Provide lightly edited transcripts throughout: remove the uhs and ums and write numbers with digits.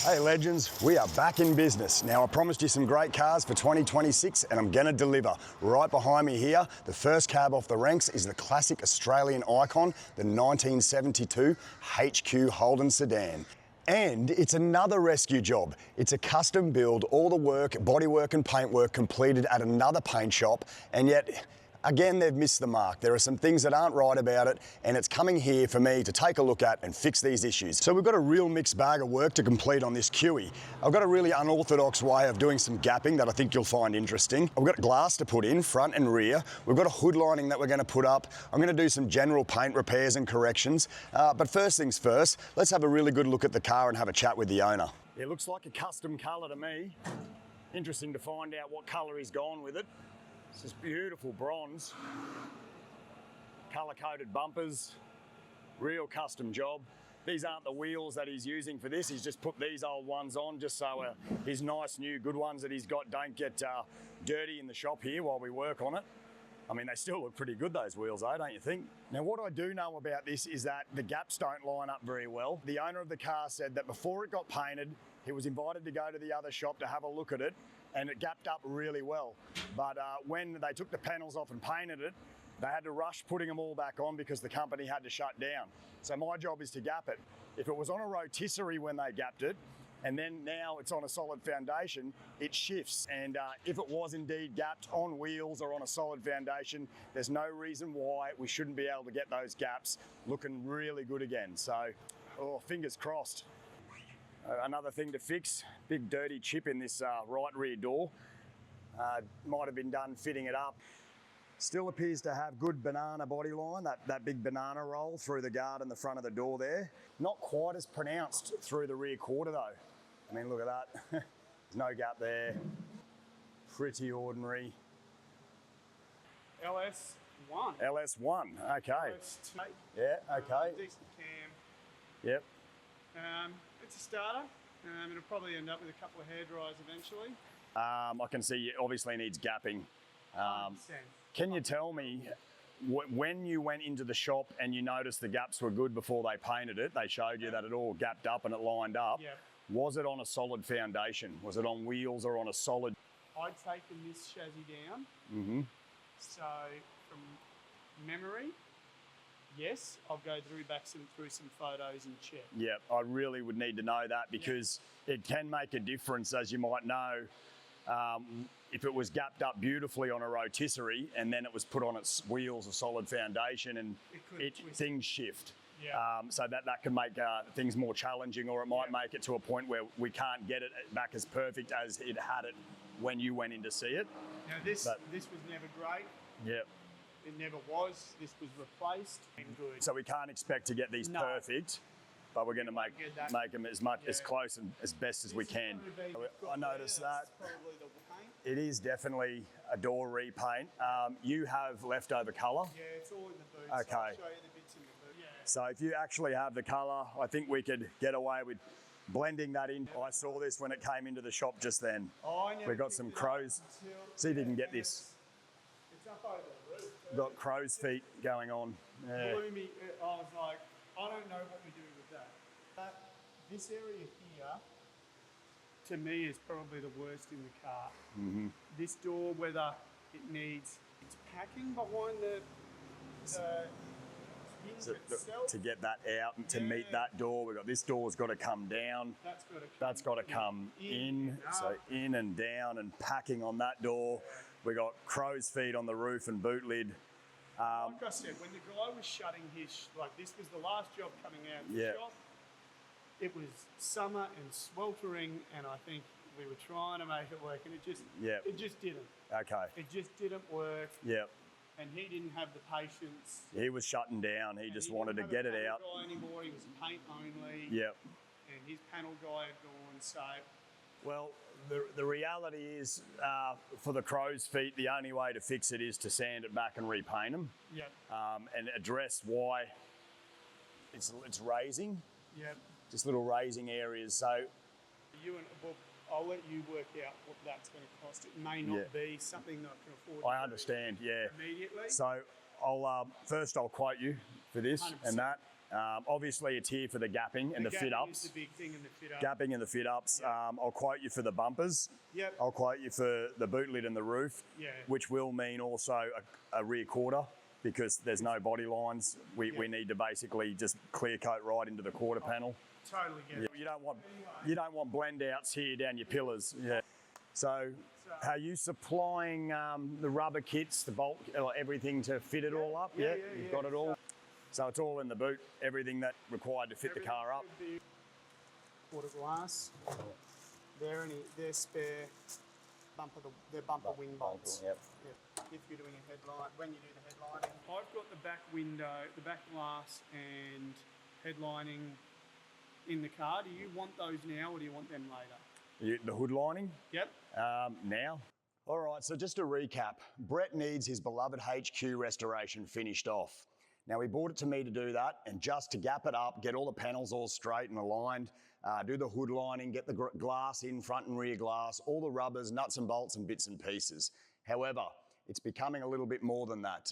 Hey legends, we are back in business. Now I promised you some great cars for 2026 and I'm going to deliver. Right behind me here, the first cab off the ranks is the classic Australian icon, the 1972 HQ Holden sedan. And it's another rescue job. It's a custom build, all the work, bodywork and paintwork completed at another paint shop, and yet again, they've missed the mark. There are some things that aren't right about it, and it's coming here for me to take a look at and fix these issues. So we've got a real mixed bag of work to complete on this QE. I've got a really unorthodox way of doing some gapping that I think you'll find interesting. I've got glass to put in, front and rear. We've got a hood lining that we're going to put up. I'm going to do some general paint repairs and corrections. But first things first, let's have a really good look at the car and have a chat with the owner. It looks like a custom colour to me. Interesting to find out what colour he's gone with it. It's this beautiful bronze, colour-coded bumpers, real custom job. These aren't the wheels that he's using for this. He's just put these old ones on just so his nice new good ones that he's got don't get dirty in the shop here while we work on it. I mean, they still look pretty good, those wheels, though, don't you think? Now, what I do know about this is that the gaps don't line up very well. The owner of the car said that before it got painted, he was invited to go to the other shop to have a look at it, and it gapped up really well. But when they took the panels off and painted it, they had to rush putting them all back on because the company had to shut down. So my job is to gap it. If it was on a rotisserie when they gapped it, and then now it's on a solid foundation, it shifts. And if it was indeed gapped on wheels or on a solid foundation, there's no reason why we shouldn't be able to get those gaps looking really good again. So, fingers crossed. Another thing to fix, big dirty chip in this right rear door. Might have been done fitting it up. Still appears to have good banana body line, that big banana roll through the guard in the front of the door there. Not quite as pronounced through the rear quarter though. I mean, look at that. There's no gap there. Pretty ordinary. LS1. LS1, okay. LS2. Yeah, okay. Decent cam. Yep. It's a starter. It'll probably end up with a couple of hair dryers eventually. I can see it obviously needs gapping. 100%. Can you tell me, when you went into the shop and you noticed the gaps were good before they painted it, they showed you that it all gapped up and it lined up. Yep. Was it on a solid foundation? Was it on wheels or on a solid? I'd taken this chassis down. Mm-hmm. So from memory, yes, I'll go through some photos and check. Yeah, I really would need to know that because it can make a difference, as you might know. If it was gapped up beautifully on a rotisserie and then it was put on its wheels, a solid foundation, and things shift. Yeah. So that can make things more challenging, or it might make it to a point where we can't get it back as perfect as it had it when you went in to see it. Now this was never great. Yeah. It never was. This was replaced. Good. So we can't expect to get these perfect, but we're going to make them as close and as best as we can. I noticed that. Probably the paint. It is definitely a door repaint. You have leftover colour. Yeah, it's all in the boots. Okay. So I'll show you the bits in the boot. Yeah. So if you actually have the colour, I think we could get away with blending that in. I saw this when it came into the shop just then. We've got some crows. See if you can get this. It's up over the roof. We've got crow's feet going on. Yeah. Blew me. I was like, I don't know what we do with that. This area here, to me, is probably the worst in the car. Mm-hmm. This door, whether it needs packing behind the hinge itself. To get that out and to meet that door, we've got this door's got to come down. That's got to come in. So in and down and packing on that door. We got crow's feet on the roof and boot lid. Like I said, when the guy was shutting his, this was the last job coming out of the shop. It was summer and sweltering, and I think we were trying to make it work, and it just didn't. Okay. It just didn't work. Yep. And he didn't have the patience. He was shutting down. He just wanted to get it out. Guy anymore. He was paint only. Yep. And his panel guy had gone. So, well, the reality is, for the crow's feet, the only way to fix it is to sand it back and repaint them. Yep. And address why it's raising. Yep. Just little raising areas. So, I'll let you work out what that's going to cost. It may not be something that I can afford. I understand. Yeah. Immediately. So I'll quote you for this 100%. and that. Obviously, it's here for the gapping and the fit gapping ups. is the big thing in the fit up. Gapping and the fit ups. I'll quote you for the bumpers. Yep. I'll quote you for the boot lid and the roof, Yeah. which will mean also a rear quarter because there's no body lines. We need to basically just clear coat right into the quarter panel. Totally get it. You don't want blend outs here down your pillars. Yeah. So are you supplying the rubber kits, the bolt, everything to fit it all up? Yeah, you've got it all. So it's all in the boot, everything that required to fit the car up. Quarter glass. They're spare bumper, they're bumper wing bolts. Yep. If you're doing a headline, when you do the headlining. I've got the back window, the back glass and headlining in the car. Do you want those now or do you want them later? The hood lining? Yep. Now. All right, so just to recap, Brett needs his beloved HQ restoration finished off. Now, he brought it to me to do that, and just to gap it up, get all the panels all straight and aligned, do the hood lining, get the glass in, front and rear glass, all the rubbers, nuts and bolts and bits and pieces. However, it's becoming a little bit more than that.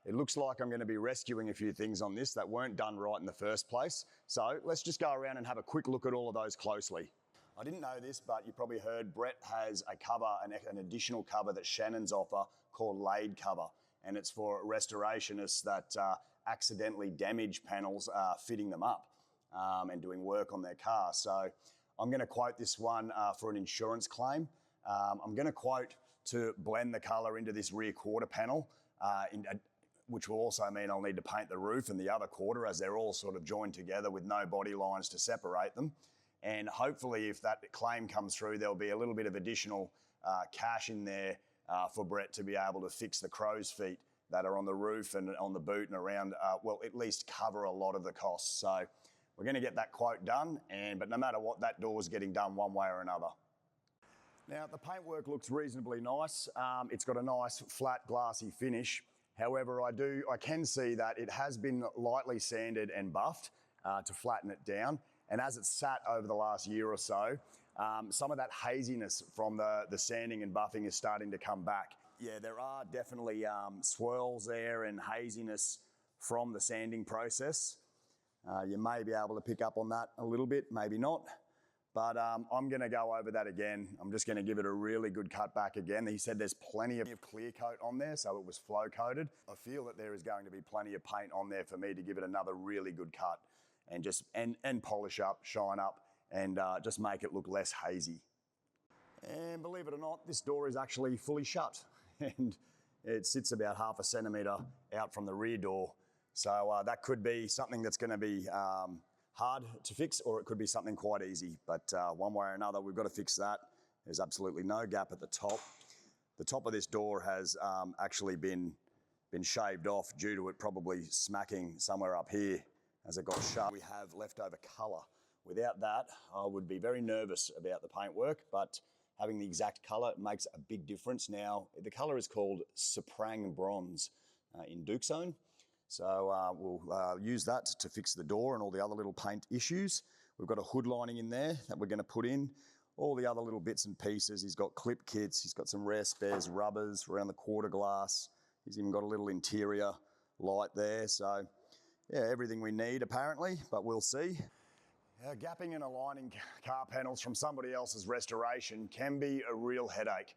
It looks like I'm going to be rescuing a few things on this that weren't done right in the first place. So let's just go around and have a quick look at all of those closely. I didn't know this, but you probably heard Brett has a cover, an additional cover that Shannon's offer called Laid Cover. And it's for restorationists that accidentally damage panels fitting them up and doing work on their car. So I'm going to quote this one for an insurance claim. I'm going to quote to blend the colour into this rear quarter panel, which will also mean I'll need to paint the roof and the other quarter as they're all sort of joined together with no body lines to separate them. And hopefully if that claim comes through, there'll be a little bit of additional cash in there for Brett to be able to fix the crow's feet that are on the roof and on the boot and around, well, at least cover a lot of the costs. So we're going to get that quote done, but no matter what, that door's getting done one way or another. Now, the paintwork looks reasonably nice. It's got a nice flat glassy finish. However, I can see that it has been lightly sanded and buffed to flatten it down. And as it's sat over the last year or so, some of that haziness from the sanding and buffing is starting to come back. Yeah, there are definitely swirls there and haziness from the sanding process. You may be able to pick up on that a little bit, maybe not. But I'm going to go over that again. I'm just going to give it a really good cut back again. He said there's plenty of clear coat on there, so it was flow coated. I feel that there is going to be plenty of paint on there for me to give it another really good cut and just and polish up, shine up, and just make it look less hazy. And believe it or not, this door is actually fully shut, and it sits about 0.5 centimetre out from the rear door. So that could be something that's going to be hard to fix, or it could be something quite easy. But one way or another, we've got to fix that. There's absolutely no gap at the top. The top of this door has actually been shaved off due to it probably smacking somewhere up here as it got shut. We have leftover colour. Without that, I would be very nervous about the paintwork, but having the exact colour makes a big difference. Now, the colour is called Soprang Bronze in Duxone. So we'll use that to fix the door and all the other little paint issues. We've got a hood lining in there that we're going to put in. All the other little bits and pieces. He's got clip kits. He's got some rare spares rubbers around the quarter glass. He's even got a little interior light there. So, yeah, everything we need apparently, but we'll see. Gapping and aligning car panels from somebody else's restoration can be a real headache.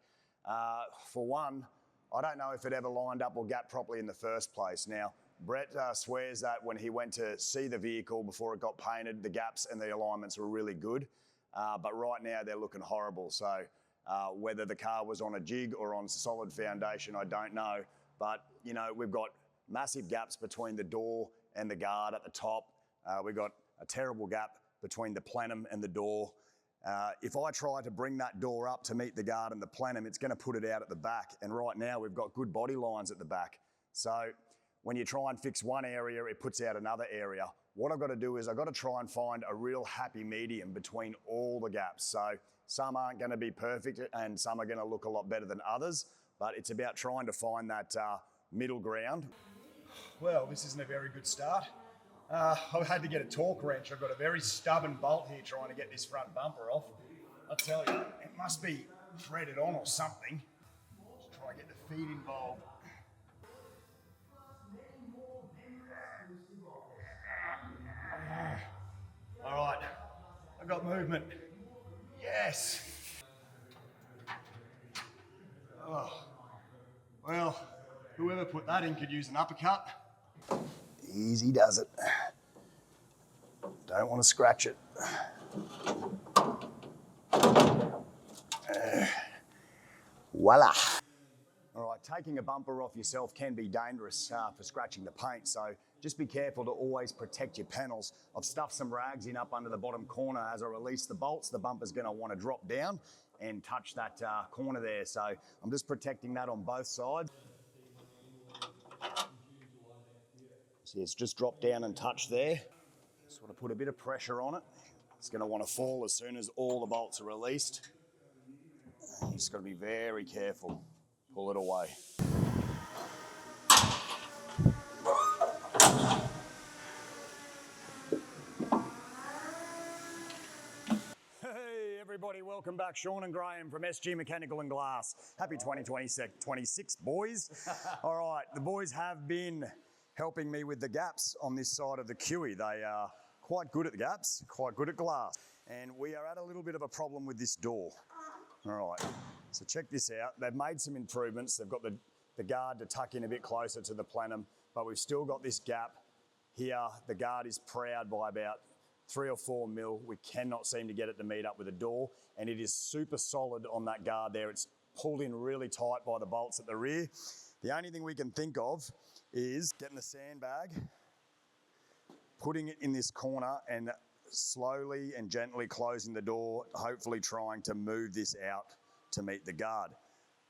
For one, I don't know if it ever lined up or gapped properly in the first place. Now, Brett swears that when he went to see the vehicle before it got painted, the gaps and the alignments were really good. But right now they're looking horrible. So whether the car was on a jig or on solid foundation, I don't know. But, you know, we've got massive gaps between the door and the guard at the top. We've got a terrible gap between the plenum and the door. If I try to bring that door up to meet the guard and the plenum, it's going to put it out at the back. And right now we've got good body lines at the back. So when you try and fix one area, it puts out another area. What I've got to do is I've got to try and find a real happy medium between all the gaps. So some aren't going to be perfect and some are going to look a lot better than others, but it's about trying to find that middle ground. Well, this isn't a very good start. I've had to get a torque wrench. I've got a very stubborn bolt here trying to get this front bumper off. I tell you, it must be threaded on or something. Just try and get the feet involved. I got movement. Yes. Oh, well, whoever put that in could use an uppercut. Easy does it. Don't want to scratch it. Voila. All right, taking a bumper off yourself can be dangerous for scratching the paint, so just be careful to always protect your panels. I've stuffed some rags in up under the bottom corner. As I release the bolts, the bumper's going to want to drop down and touch that corner there, so I'm just protecting that on both sides. See, it's just dropped down and touched there. Sort of put a bit of pressure on it. It's going to want to fall as soon as all the bolts are released. You just got to be very careful. Pull it away. Hey everybody, welcome back. Sean and Graham from SG Mechanical and Glass. Happy 2026, boys. All right, the boys have been helping me with the gaps on this side of the QE. They are quite good at the gaps, quite good at glass. And we are at a little bit of a problem with this door. All right, so check this out. They've made some improvements. They've got the guard to tuck in a bit closer to the plenum, but we've still got this gap here. The guard is proud by about 3 or 4 mil. We cannot seem to get it to meet up with the door, and it is super solid on that guard there. It's pulled in really tight by the bolts at the rear. The only thing we can think of is getting the sandbag, putting it in this corner and slowly and gently closing the door, hopefully trying to move this out to meet the guard.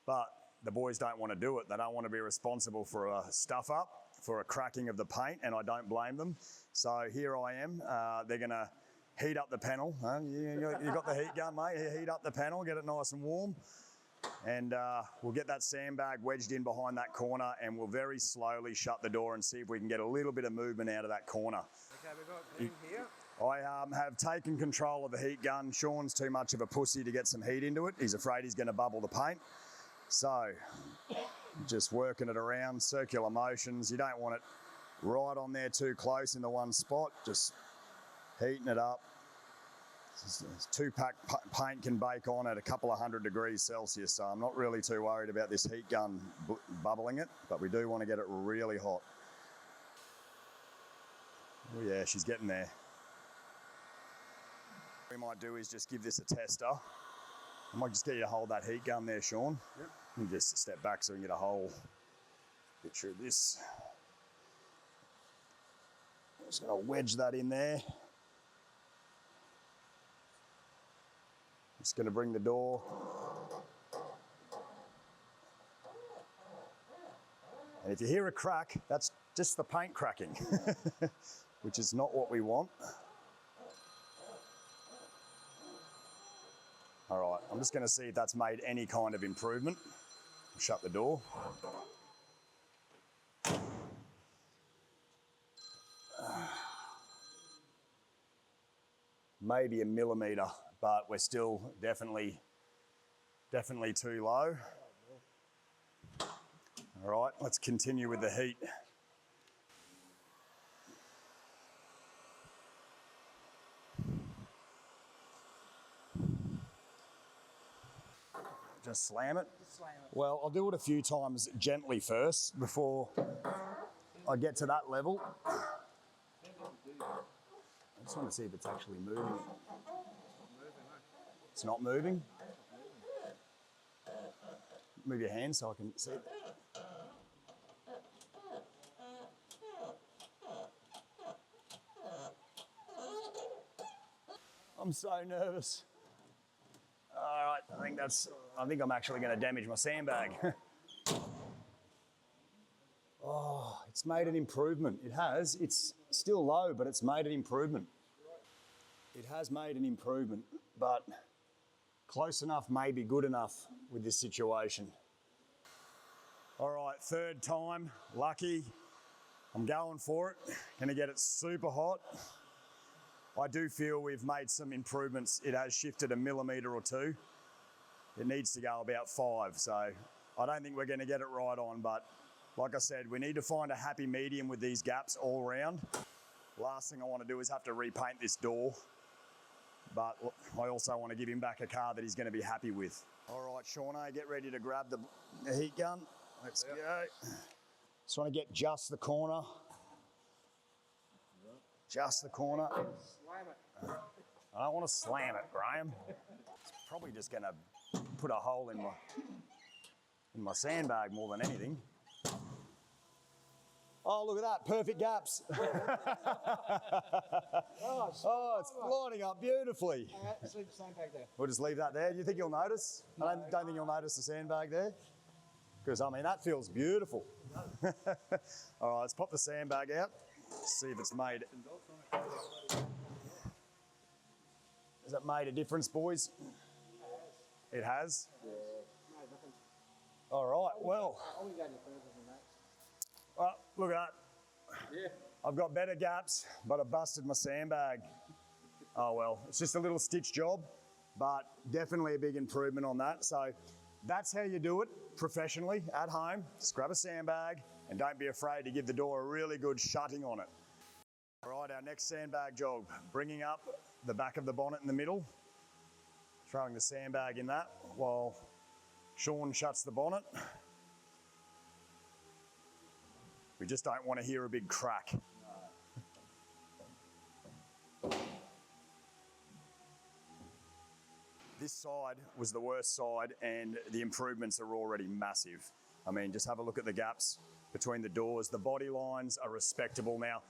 But the boys don't want to do it. They don't want to be responsible for a stuff up, for a cracking of the paint, and I don't blame them. So here I am. They're going to heat up the panel. You got the heat gun, mate. Heat up the panel, get it nice and warm. And we'll get that sandbag wedged in behind that corner, and we'll very slowly shut the door and see if we can get a little bit of movement out of that corner. Okay, we've got room here. I have taken control of the heat gun. Sean's too much of a pussy to get some heat into it. He's afraid he's going to bubble the paint. So just working it around, circular motions. You don't want it right on there too close in the one spot. Just heating it up. 2-pack paint can bake on at a couple of 100 degrees Celsius, so I'm not really too worried about this heat gun bubbling it, but we do want to get it really hot. Oh yeah, she's getting there. What we might do is just give this a tester. I might just get you to hold that heat gun there, Sean. Yep. And just step back so we can get a whole picture of this. I'm just going to wedge that in there. Just going to bring the door. And if you hear a crack, that's just the paint cracking, which is not what we want. All right, I'm just going to see if that's made any kind of improvement. Shut the door. Maybe a millimetre, but we're still definitely too low. All right, let's continue with the heat. Just slam it? Just slam it. Well, I'll do it a few times gently first before I get to that level. I just want to see if it's actually moving. It's not moving? Move your hand so I can see it. I'm so nervous. All right, I think I'm actually going to damage my sandbag. Oh, it's made an improvement. It has. It's still low, but it's made an improvement. It has made an improvement, but close enough may be good enough with this situation. All right, third time, lucky. I'm going for it. Gonna get it super hot. I do feel we've made some improvements. It has shifted a millimetre or two. It needs to go about 5, so I don't think we're gonna get it right on, but like I said, we need to find a happy medium with these gaps all around. Last thing I want to do is have to repaint this door. but I also want to give him back a car that he's going to be happy with. All right, Shawnee, get ready to grab the heat gun. Let's go. Just want to get just the corner. Just the corner. Slam it. I don't want to slam it, Graham. It's probably just going to put a hole in my sandbag more than anything. Oh, look at that, perfect gaps. Oh, it's lining up beautifully. Let's leave the sandbag there. We'll just leave that there. Do you think you'll notice? I don't think you'll notice the sandbag there. Because, I mean, that feels beautiful. All right, let's pop the sandbag out. See if it's made. Has it made a difference, boys? It has? No, nothing. All right, well. I wouldn't go any further than that. Well, look at that. Yeah. I've got better gaps, but I busted my sandbag. Oh well, it's just a little stitch job, but definitely a big improvement on that. So that's how you do it professionally at home. Just grab a sandbag and don't be afraid to give the door a really good shutting on it. All right, our next sandbag job, bringing up the back of the bonnet in the middle, throwing the sandbag in that while Sean shuts the bonnet. We just don't want to hear a big crack. This side was the worst side and the improvements are already massive. I mean, just have a look at the gaps between the doors. The body lines are respectable. Now,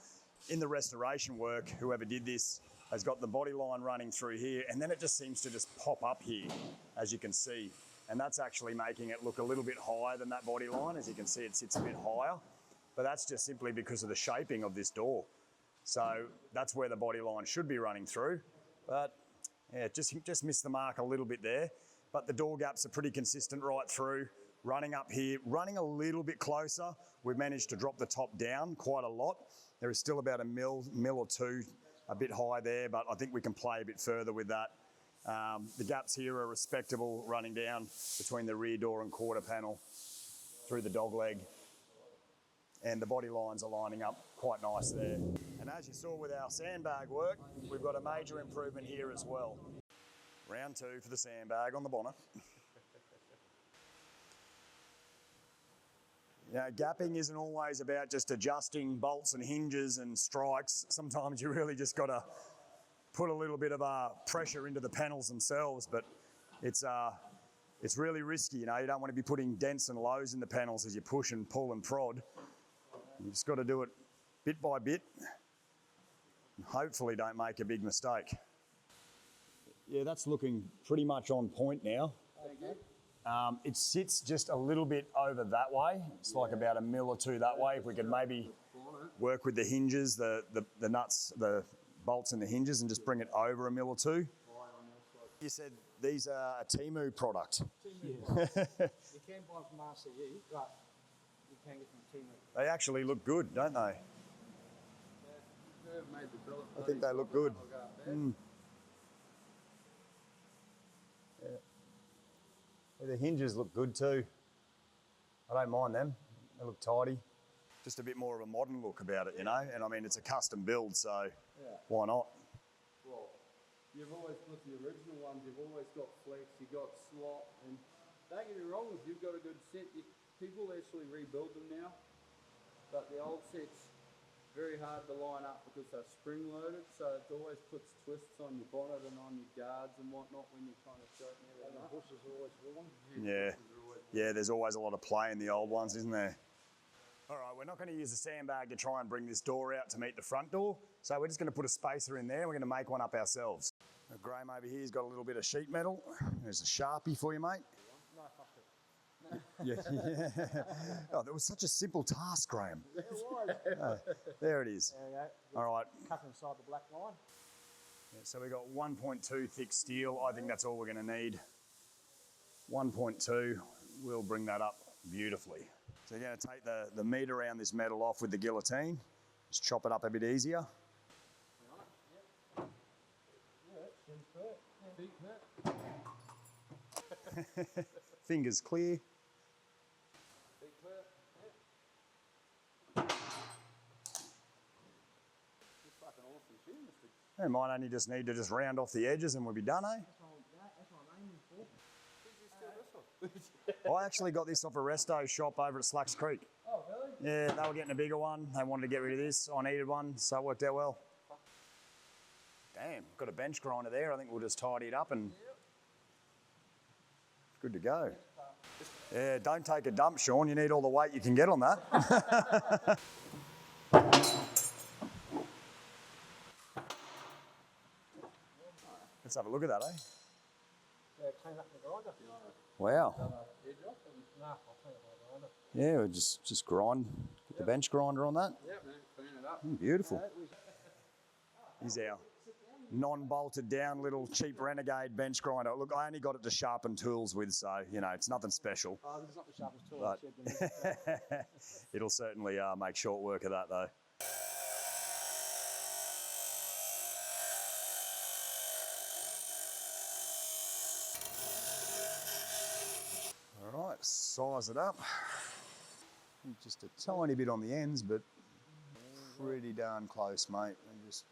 in the restoration work, whoever did this has got the body line running through here and then it just seems to just pop up here, as you can see. And that's actually making it look a little bit higher than that body line. As you can see, it sits a bit higher. But that's just simply because of the shaping of this door. So that's where the body line should be running through. But yeah, just missed the mark a little bit there. But the door gaps are pretty consistent right through. Running up here, running a little bit closer. We've managed to drop the top down quite a lot. There is still about a mil or two, a bit high there, but I think we can play a bit further with that. The gaps here are respectable running down between the rear door and quarter panel through the dog leg. And the body lines are lining up quite nice there. And as you saw with our sandbag work, we've got a major improvement here as well. Round 2 for the sandbag on the bonnet. Now, gapping isn't always about just adjusting bolts and hinges and strikes. Sometimes you really just got to put a little bit of pressure into the panels themselves, but it's really risky. You know, you don't want to be putting dents and lows in the panels as you push and pull and prod. You just got to do it bit by bit and hopefully don't make a big mistake. Yeah, that's looking pretty much on point now. It sits just a little bit over that way. It's like about a mil or two that way. If we could maybe work with the hinges, the nuts, the bolts and the hinges and just bring it over a mil or two. You said these are a Temu product. You can buy them from RCE, but you can get from Temu. They actually look good, don't they? I think they look good. Yeah. The hinges look good too. I don't mind them. They look tidy. Just a bit more of a modern look about it, you know? And I mean, it's a custom build, so why not? Well, you've always, with the original ones, you've always got flex, you've got slot, and don't get me wrong, if you've got a good set, people actually rebuild them now, but the old sets, very hard to line up because they're spring loaded, so it always puts twists on your bonnet and on your guards and whatnot when you're trying to straighten everything up. Bushes are always wrong. Yeah, there's always a lot of play in the old ones, isn't there? All right, we're not going to use a sandbag to try and bring this door out to meet the front door, so we're just going to put a spacer in there and we're going to make one up ourselves. Now, Graham over here's got a little bit of sheet metal. There's a Sharpie for you, mate. No, fuck it. Yeah. Oh, that was such a simple task, Graham. It was. There it is. There you go. All right. Cut inside the black line. Yeah, so we've got 1.2 thick steel. I think that's all we're going to need. 1.2, we'll bring that up beautifully. So you're going to take the meat around this metal off with the guillotine. Just chop it up a bit easier. Fingers clear. Fucking awesome shit, Mr. It might only just need to just round off the edges and we'll be done, eh? That's what I'm aiming for. I actually got this off a resto shop over at Slacks Creek. Oh, really? Yeah, they were getting a bigger one. They wanted to get rid of this. I needed one, so it worked out well. Damn, got a bench grinder there. I think we'll just tidy it up and good to go. Yeah, don't take a dump, Sean. You need all the weight you can get on that. Let's have a look at that, eh? Yeah, clean up the grinder. Wow. No, I'll clean up my grinder. Yeah, we'll just grind, get the bench grinder on that. Yep, man, clean it up. Beautiful. Here's our non-bolted down little cheap Renegade bench grinder. Look, I only got it to sharpen tools with, so, you know, it's nothing special. Oh, this is not the sharpest tool But I've shed. it'll certainly make short work of that, though. All right, size it up. Just a tiny bit on the ends, but pretty darn close, mate. And just...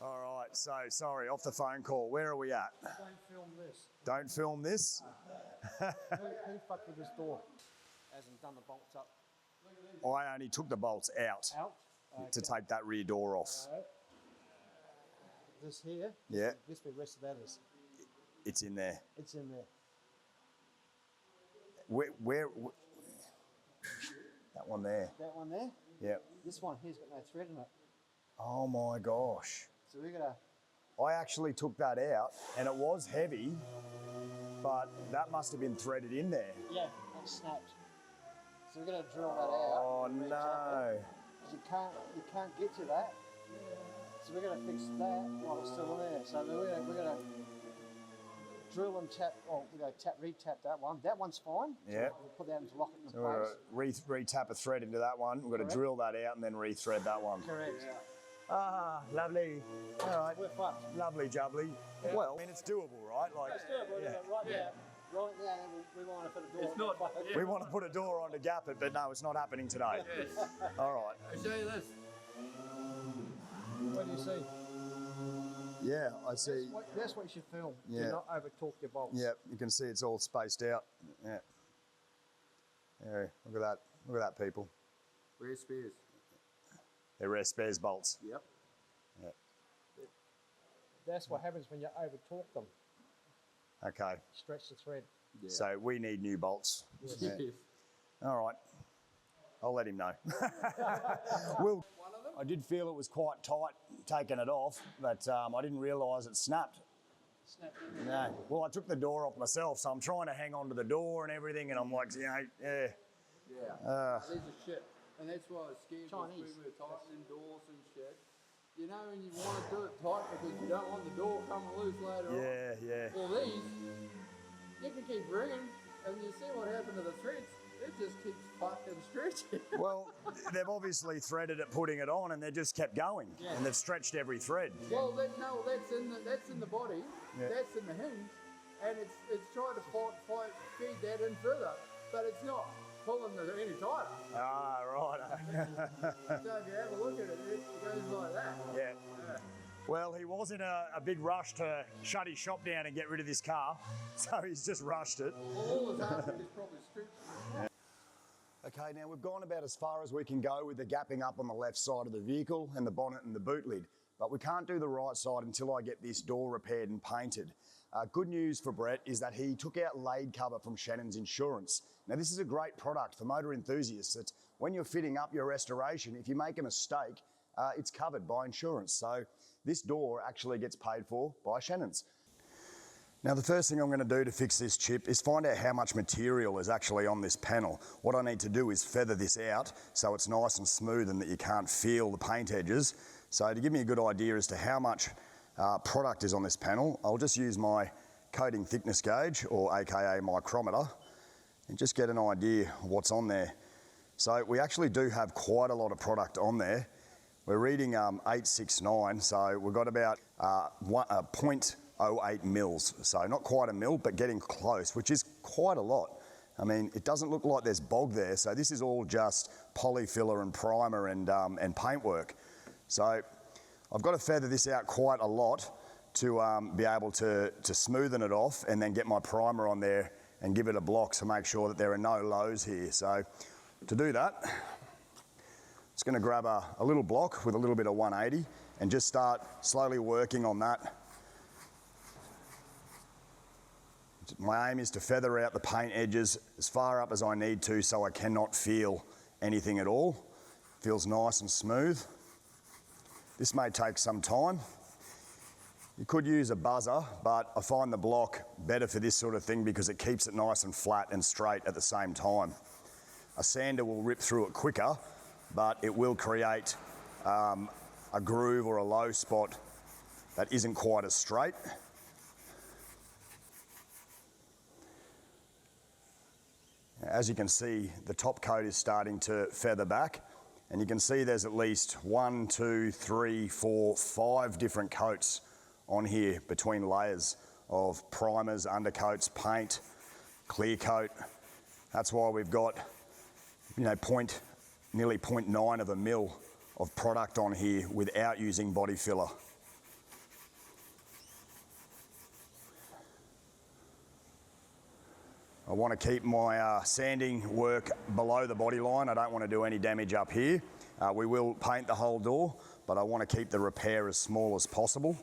All right, so sorry, off the phone call. Where are we at? Don't film this. Don't film this. Who fucked with this door? Hasn't done the bolts up. I only took the bolts out Out. to take that rear door off. This here. Yeah. This bit rest of that is. It's in there. It's in there. Where that one there. That one there. Yep. This one here's got no thread in it. Oh my gosh. So we're gonna. I actually took that out and it was heavy, but that must have been threaded in there. Yeah, that snapped. So we're gonna drill that out. Oh and reach no. up it, 'cause you can't get to that. So we're gonna fix that while it's still there. So we're gonna drill and tap. Oh, we're gonna re-tap that one. That one's fine. Yeah. So we'll put that into lock it into So we're place. gonna re-tap a thread into that one. We're going to Correct. drill that out and then re-thread that one. Correct. Ah, lovely. All right. We're fucked. Lovely jubbly. Well, I mean, it's doable, right? Like, yeah. Right now, we want to put a door. It's not. Yeah. We want to put a door on to gap it, but no, it's not happening today. Yes. All right. I'll show you this. What do you see? Yeah, I see. That's what you should film. Yeah. Do not over talk your bolts. Yeah, you can see it's all spaced out. Yeah. Yeah, look at that. Look at that, people. Where's spares? They're rare spares bolts. Yep. Yeah. That's what happens when you over talk them. Okay. Stretch the thread. Yeah. So we need new bolts. Yeah. Yes. All right. I'll let him know. Well, I did feel it was quite tight taking it off, but I didn't realise it snapped. Snap. No. Well, I took the door off myself, so I'm trying to hang on to the door and everything, and I'm like, you know, yeah. Yeah. These are shit. And that's why I was scared Chinese. when we were tightening doors and shit. You know, when you want to do it tight because you don't want the door coming loose later on. Yeah. Well, these, you can keep ringing, and you see what happened to the threads. It just keeps fucking stretching. Well, they've obviously threaded it putting it on, and they just kept going, and they've stretched every thread. Well, that's in the body, Yeah. that's in the hinge, and it's trying to feed that in further, but it's not pulling it any tighter. Ah, right. So if you have a look at it, it goes like that. Yeah. Well, he was in a big rush to shut his shop down and get rid of this car, so he's just rushed it. Well, all that's happening is probably stripped. Okay, now we've gone about as far as we can go with the gapping up on the left side of the vehicle and the bonnet and the boot lid, but we can't do the right side until I get this door repaired and painted. Good news for Brett is that he took out laid cover from Shannon's Insurance. Now this is a great product for motor enthusiasts. It's when you're fitting up your restoration, if you make a mistake, it's covered by insurance. So this door actually gets paid for by Shannon's. Now the first thing I'm going to do to fix this chip is find out how much material is actually on this panel. What I need to do is feather this out so it's nice and smooth and that you can't feel the paint edges. So to give me a good idea as to how much product is on this panel, I'll just use my coating thickness gauge, or AKA micrometer, and just get an idea of what's on there. So we actually do have quite a lot of product on there. We're reading 869, so we've got about 0.08 mils. So not quite a mil, but getting close, which is quite a lot. I mean, it doesn't look like there's bog there, so this is all just polyfiller and primer and paintwork. So I've got to feather this out quite a lot to be able to smoothen it off and then get my primer on there and give it a block to make sure that there are no lows here. So to do that, just going to grab a little block with a little bit of 180 and just start slowly working on that. My aim is to feather out the paint edges as far up as I need to so I cannot feel anything at all. Feels nice and smooth. This may take some time. You could use a buzzer, but I find the block better for this sort of thing because it keeps it nice and flat and straight at the same time. A sander will rip through it quicker, but it will create a groove or a low spot that isn't quite as straight. As you can see, the top coat is starting to feather back, and you can see there's at least 1, 2, 3, 4, 5 different coats on here between layers of primers, undercoats, paint, clear coat. That's why we've got, you know, nearly 0.9 of a mil of product on here without using body filler. I want to keep my sanding work below the body line. I don't want to do any damage up here. We will paint the whole door, but I want to keep the repair as small as possible.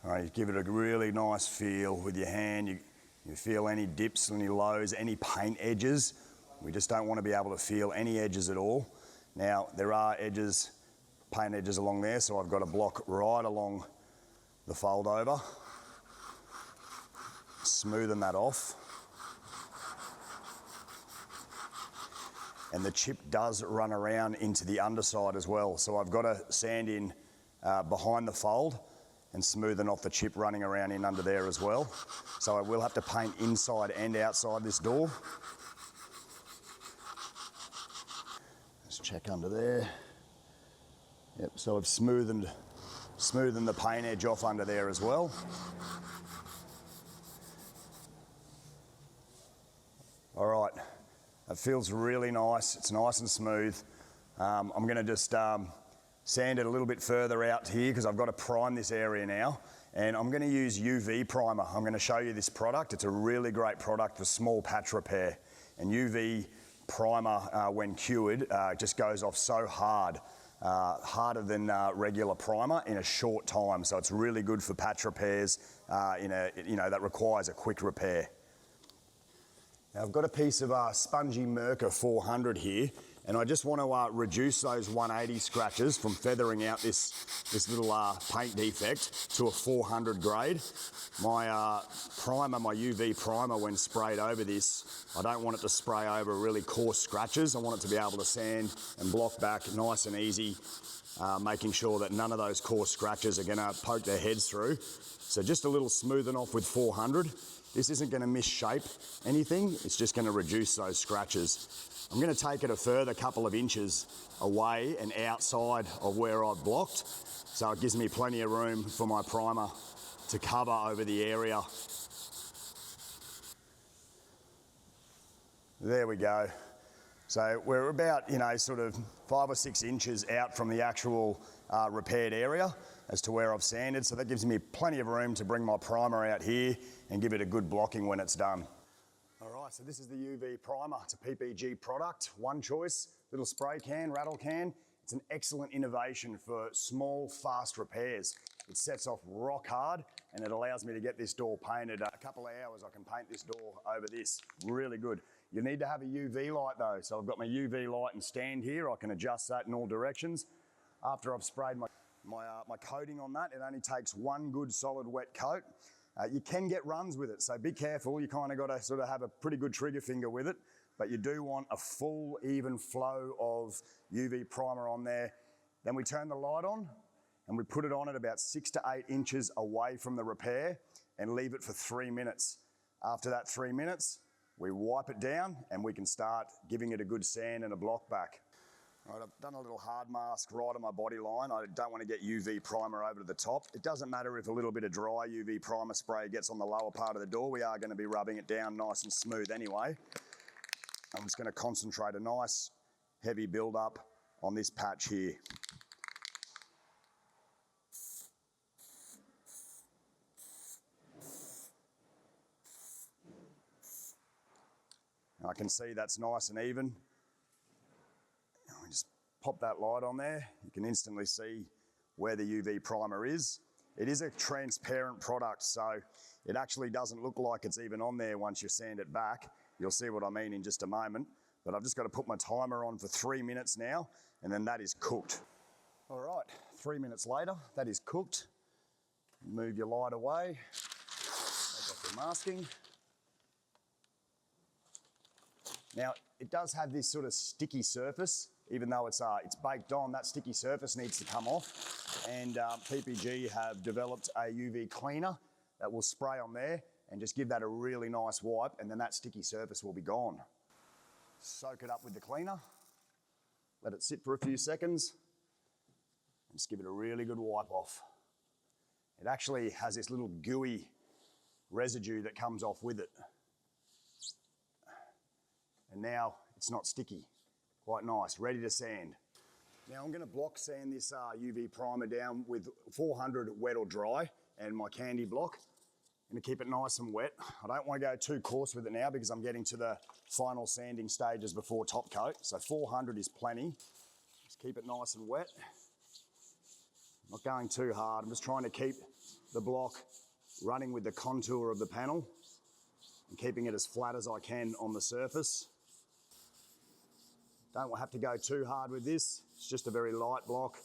All right, you give it a really nice feel with your hand. You feel any dips, any lows, any paint edges. We just don't want to be able to feel any edges at all. Now, there are edges, paint edges along there, so I've got a block right along the fold over. Smoothen that off. And the chip does run around into the underside as well, so I've got to sand in behind the fold and smoothen off the chip running around in under there as well. So I will have to paint inside and outside this door. Let's check under there. Yep, so I've smoothened the paint edge off under there as well. All right, that feels really nice. It's nice and smooth. I'm going to just sand it a little bit further out here because I've got to prime this area now, and I'm going to use UV primer. I'm going to show you this product. It's a really great product for small patch repair, and UV primer when cured just goes off so hard, harder than regular primer in a short time. So it's really good for patch repairs that requires a quick repair. Now I've got a piece of spongy Mirka 400 here, and I just want to reduce those 180 scratches from feathering out this little paint defect to a 400 grade. My primer, my UV primer, when sprayed over this, I don't want it to spray over really coarse scratches. I want it to be able to sand and block back nice and easy, making sure that none of those coarse scratches are going to poke their heads through. So just a little smoothing off with 400. This isn't going to misshape anything, it's just going to reduce those scratches. I'm going to take it a further couple of inches away and outside of where I've blocked, so it gives me plenty of room for my primer to cover over the area. There we go. So we're about, sort of 5 or 6 inches out from the actual repaired area as to where I've sanded, so that gives me plenty of room to bring my primer out here and give it a good blocking when it's done. All right, so this is the UV primer. It's a PPG product, one choice, little spray can, rattle can. It's an excellent innovation for small, fast repairs. It sets off rock hard and it allows me to get this door painted. A couple of hours I can paint this door over this, really good. You need to have a UV light though, so I've got my UV light and stand here. I can adjust that in all directions. After I've sprayed my coating on that, it only takes one good solid wet coat. You can get runs with it, so be careful. You kind of got to sort of have a pretty good trigger finger with it, but you do want a full, even flow of UV primer on there. Then we turn the light on and we put it on at about 6 to 8 inches away from the repair and leave it for 3 minutes. After that 3 minutes, we wipe it down and we can start giving it a good sand and a block back. All right, I've done a little hard mask right on my body line. I don't want to get UV primer over to the top. It doesn't matter if a little bit of dry UV primer spray gets on the lower part of the door. We are going to be rubbing it down nice and smooth anyway. I'm just going to concentrate a nice heavy build up on this patch here. I can see that's nice and even. We just pop that light on there. You can instantly see where the UV primer is. It is a transparent product, so it actually doesn't look like it's even on there once you sand it back. You'll see what I mean in just a moment. But I've just got to put my timer on for 3 minutes now, and then that is cooked. All right, 3 minutes later, that is cooked. Move your light away. Take off your masking. Now, it does have this sort of sticky surface, even though it's baked on, that sticky surface needs to come off. And PPG have developed a UV cleaner that will spray on there and just give that a really nice wipe, and then that sticky surface will be gone. Soak it up with the cleaner, let it sit for a few seconds, and just give it a really good wipe off. It actually has this little gooey residue that comes off with it. And now it's not sticky, quite nice, ready to sand. Now I'm going to block sand this UV primer down with 400 wet or dry and my candy block. I'm going to keep it nice and wet. I don't want to go too coarse with it now because I'm getting to the final sanding stages before top coat. So 400 is plenty. Just keep it nice and wet. Not going too hard. I'm just trying to keep the block running with the contour of the panel and keeping it as flat as I can on the surface. Don't have to go too hard with this. It's just a very light block.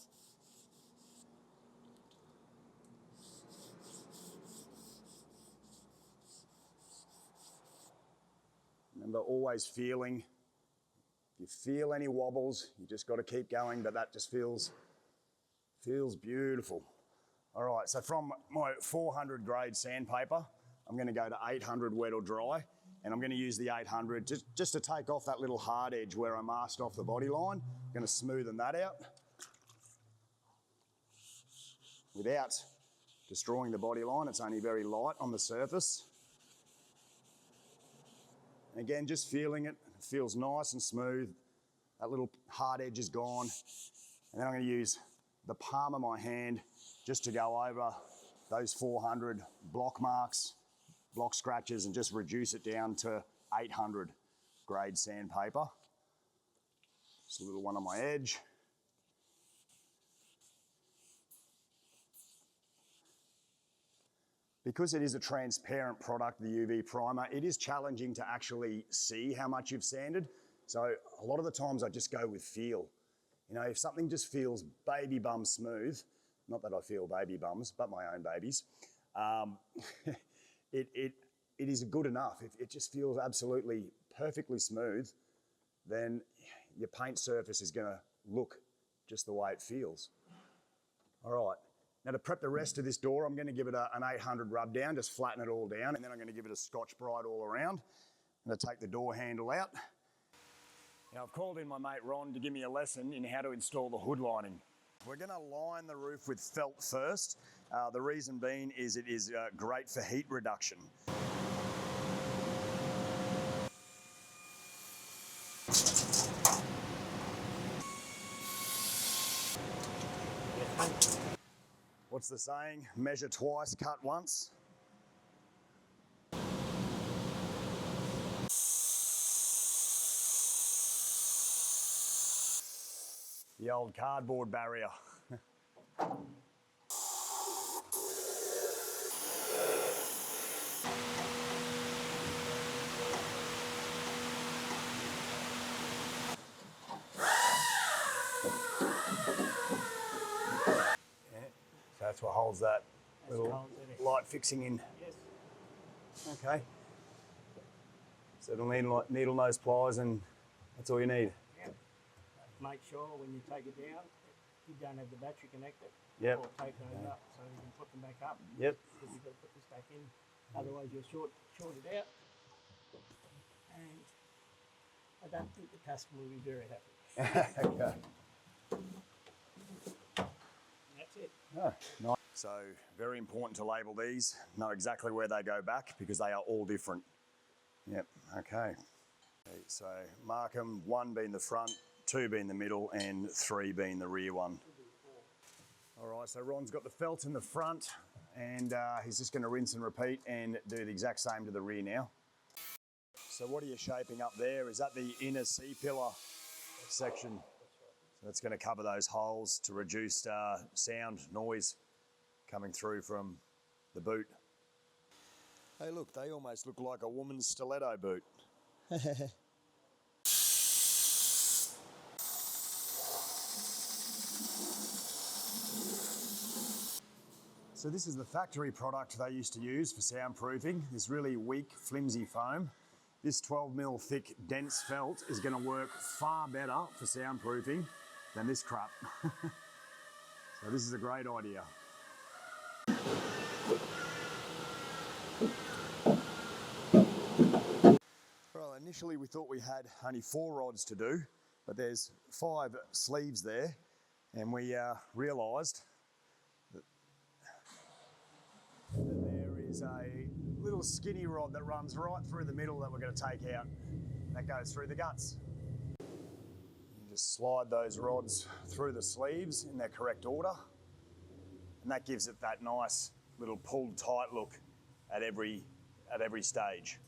Remember, always feeling. If you feel any wobbles, you just got to keep going, but that just feels beautiful. All right, so from my 400 grade sandpaper, I'm going to go to 800 wet or dry. And I'm going to use the 800 just to take off that little hard edge where I masked off the body line. I'm going to smoothen that out without destroying the body line. It's only very light on the surface. And again, just feeling it. It feels nice and smooth. That little hard edge is gone. And then I'm going to use the palm of my hand just to go over those 400 block marks, block scratches, and just reduce it down to 800 grade sandpaper. Just a little one on my edge. Because it is a transparent product, the UV primer, it is challenging to actually see how much you've sanded. So a lot of the times I just go with feel. You know, if something just feels baby bum smooth, not that I feel baby bums, but my own babies, it is good enough. If it just feels absolutely perfectly smooth, then your paint surface is going to look just the way it feels. All right. Now to prep the rest of this door, I'm going to give it an 800 rub down, just flatten it all down, and then I'm going to give it a Scotch-Brite all around. I'm going to take the door handle out. Now I've called in my mate Ron to give me a lesson in how to install the hood lining. We're going to line the roof with felt first. The reason being is it is great for heat reduction. What's the saying? Measure twice, cut once. The old cardboard barrier. So that's what holds that little light fixing in. Yes. Okay. So it'll need needle nose pliers and that's all you need. Yeah. Make sure when you take it down, you don't have the battery connected. Yep. Or take those up so you can put them back up. Yep. Because you've got to put this back in. Otherwise you'll short it out. And I don't think the customer will be very happy. Okay. That's it. Oh, nice. So very important to label these, know exactly where they go back because they are all different. Yep, okay. So mark them, 1 being the front, 2 being the middle, and 3 being the rear one. All right, so Ron's got the felt in the front, and he's just going to rinse and repeat and do the exact same to the rear now. So what are you shaping up there? Is that the inner C-pillar section? So that's going to cover those holes to reduce sound, noise coming through from the boot. Hey look, they almost look like a woman's stiletto boot. So this is the factory product they used to use for soundproofing, this really weak, flimsy foam. This 12mm thick, dense felt is going to work far better for soundproofing than this crap. So this is a great idea. Well, initially we thought we had only 4 rods to do, but there's 5 sleeves there, and we realised that there is a little skinny rod that runs right through the middle that we're going to take out. That goes through the guts. You just slide those rods through the sleeves in their correct order, and that gives it that nice little pulled tight look at every stage.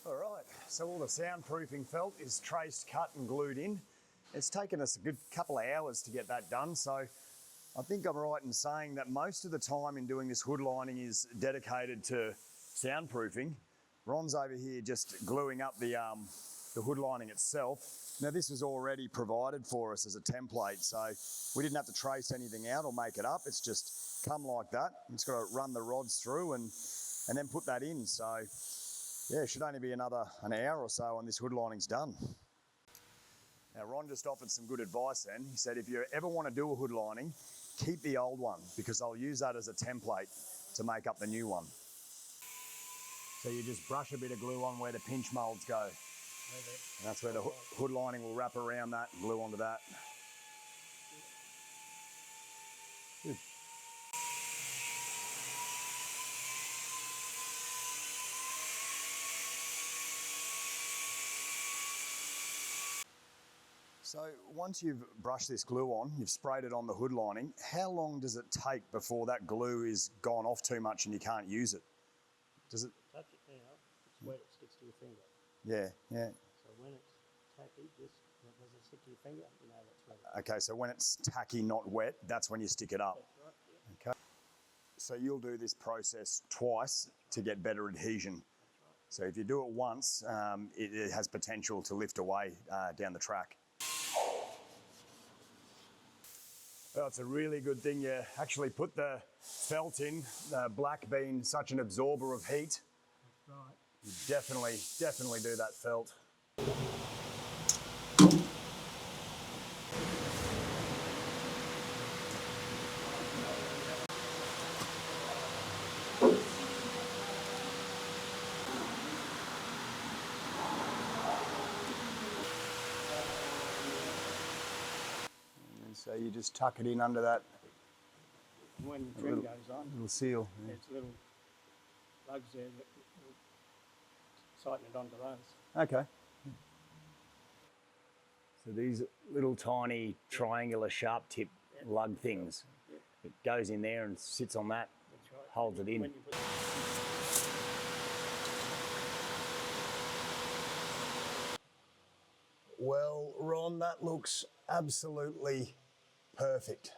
All right, so all the soundproofing felt is traced, cut and glued in. It's taken us a good couple of hours to get that done, so I think I'm right in saying that most of the time in doing this hood lining is dedicated to soundproofing. Ron's over here just gluing up the hood lining itself. Now this was already provided for us as a template, so we didn't have to trace anything out or make it up. It's just come like that. It's got to run the rods through and then put that in. So yeah, it should only be an hour or so and this hood lining's done. Now Ron just offered some good advice then. He said if you ever want to do a hood lining, keep the old one because I'll use that as a template to make up the new one. So you just brush a bit of glue on where the pinch moulds go. And that's where the hood lining will wrap around that and glue onto that. Good. So once you've brushed this glue on, you've sprayed it on the hood lining, how long does it take before that glue is gone off too much and you can't use it? Does it? Touch it now, it's wet, it sticks to your finger. Yeah, yeah. So when it's tacky, just does it stick to your finger? You know that's ready. Okay, so when it's tacky, not wet, that's when you stick it up. That's right, yeah. Okay. So you'll do this process twice to get better adhesion. So if you do it once, it has potential to lift away down the track. Well, it's a really good thing you actually put the felt in, the black being such an absorber of heat. That's right. You definitely do that felt. So you just tuck it in under that And when the trim goes on, little seal. Yeah. there's little lugs there that will tighten it onto those. Okay. So these little tiny triangular sharp tip lug things, it goes in there and sits on that, That's right. holds it in. When you put Well, Ron, that looks absolutely perfect.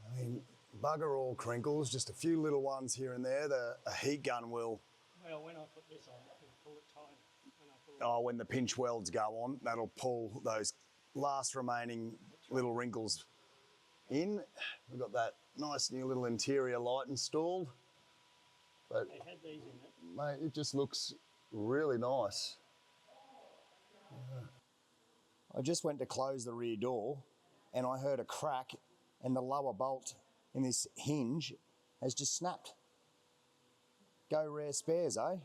I mean, bugger all crinkles, just a few little ones here and there. A heat gun will, well, when I put this on, it'll pull it tight. when the pinch welds go on, that'll pull those last remaining little wrinkles in. We've got that nice new little interior light installed. But They had these in it. mate, it just looks really nice. I just went to close the rear door and I heard a crack and the lower bolt in this hinge has just snapped. Go rare spares, eh?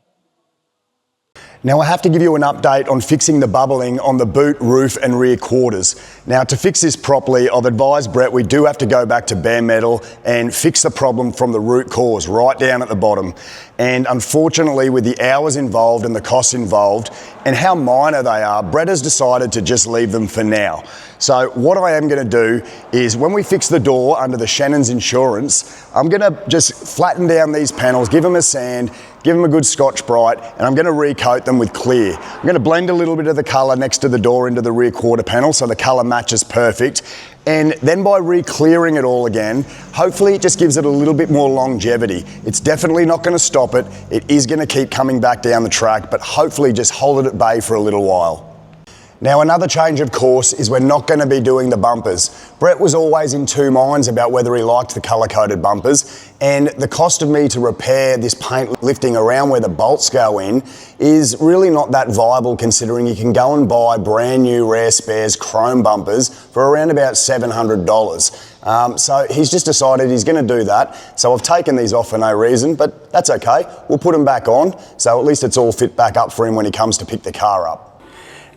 Now I have to give you an update on fixing the bubbling on the boot, roof and rear quarters. Now to fix this properly, I've advised Brett we do have to go back to bare metal and fix the problem from the root cause, right down at the bottom. And unfortunately, with the hours involved and the costs involved and how minor they are, Brett has decided to just leave them for now. So what I am going to do is when we fix the door under the Shannon's insurance, I'm going to just flatten down these panels, give them a sand, give them a good Scotch-Brite, and I'm going to recoat them with clear. I'm going to blend a little bit of the colour next to the door into the rear quarter panel so the colour matches perfect. And then by re-clearing it all again, hopefully it just gives it a little bit more longevity. It's definitely not going to stop it. It is going to keep coming back down the track, but hopefully just hold it at bay for a little while. Now another change of course is we're not going to be doing the bumpers. Brett was always in two minds about whether he liked the colour-coded bumpers, and the cost of me to repair this paint lifting around where the bolts go in is really not that viable, considering you can go and buy brand new Rare Spares chrome bumpers for around about $700. So he's just decided he's going to do that. So I've taken these off for no reason, but that's okay. We'll put them back on, so at least it's all fit back up for him when he comes to pick the car up.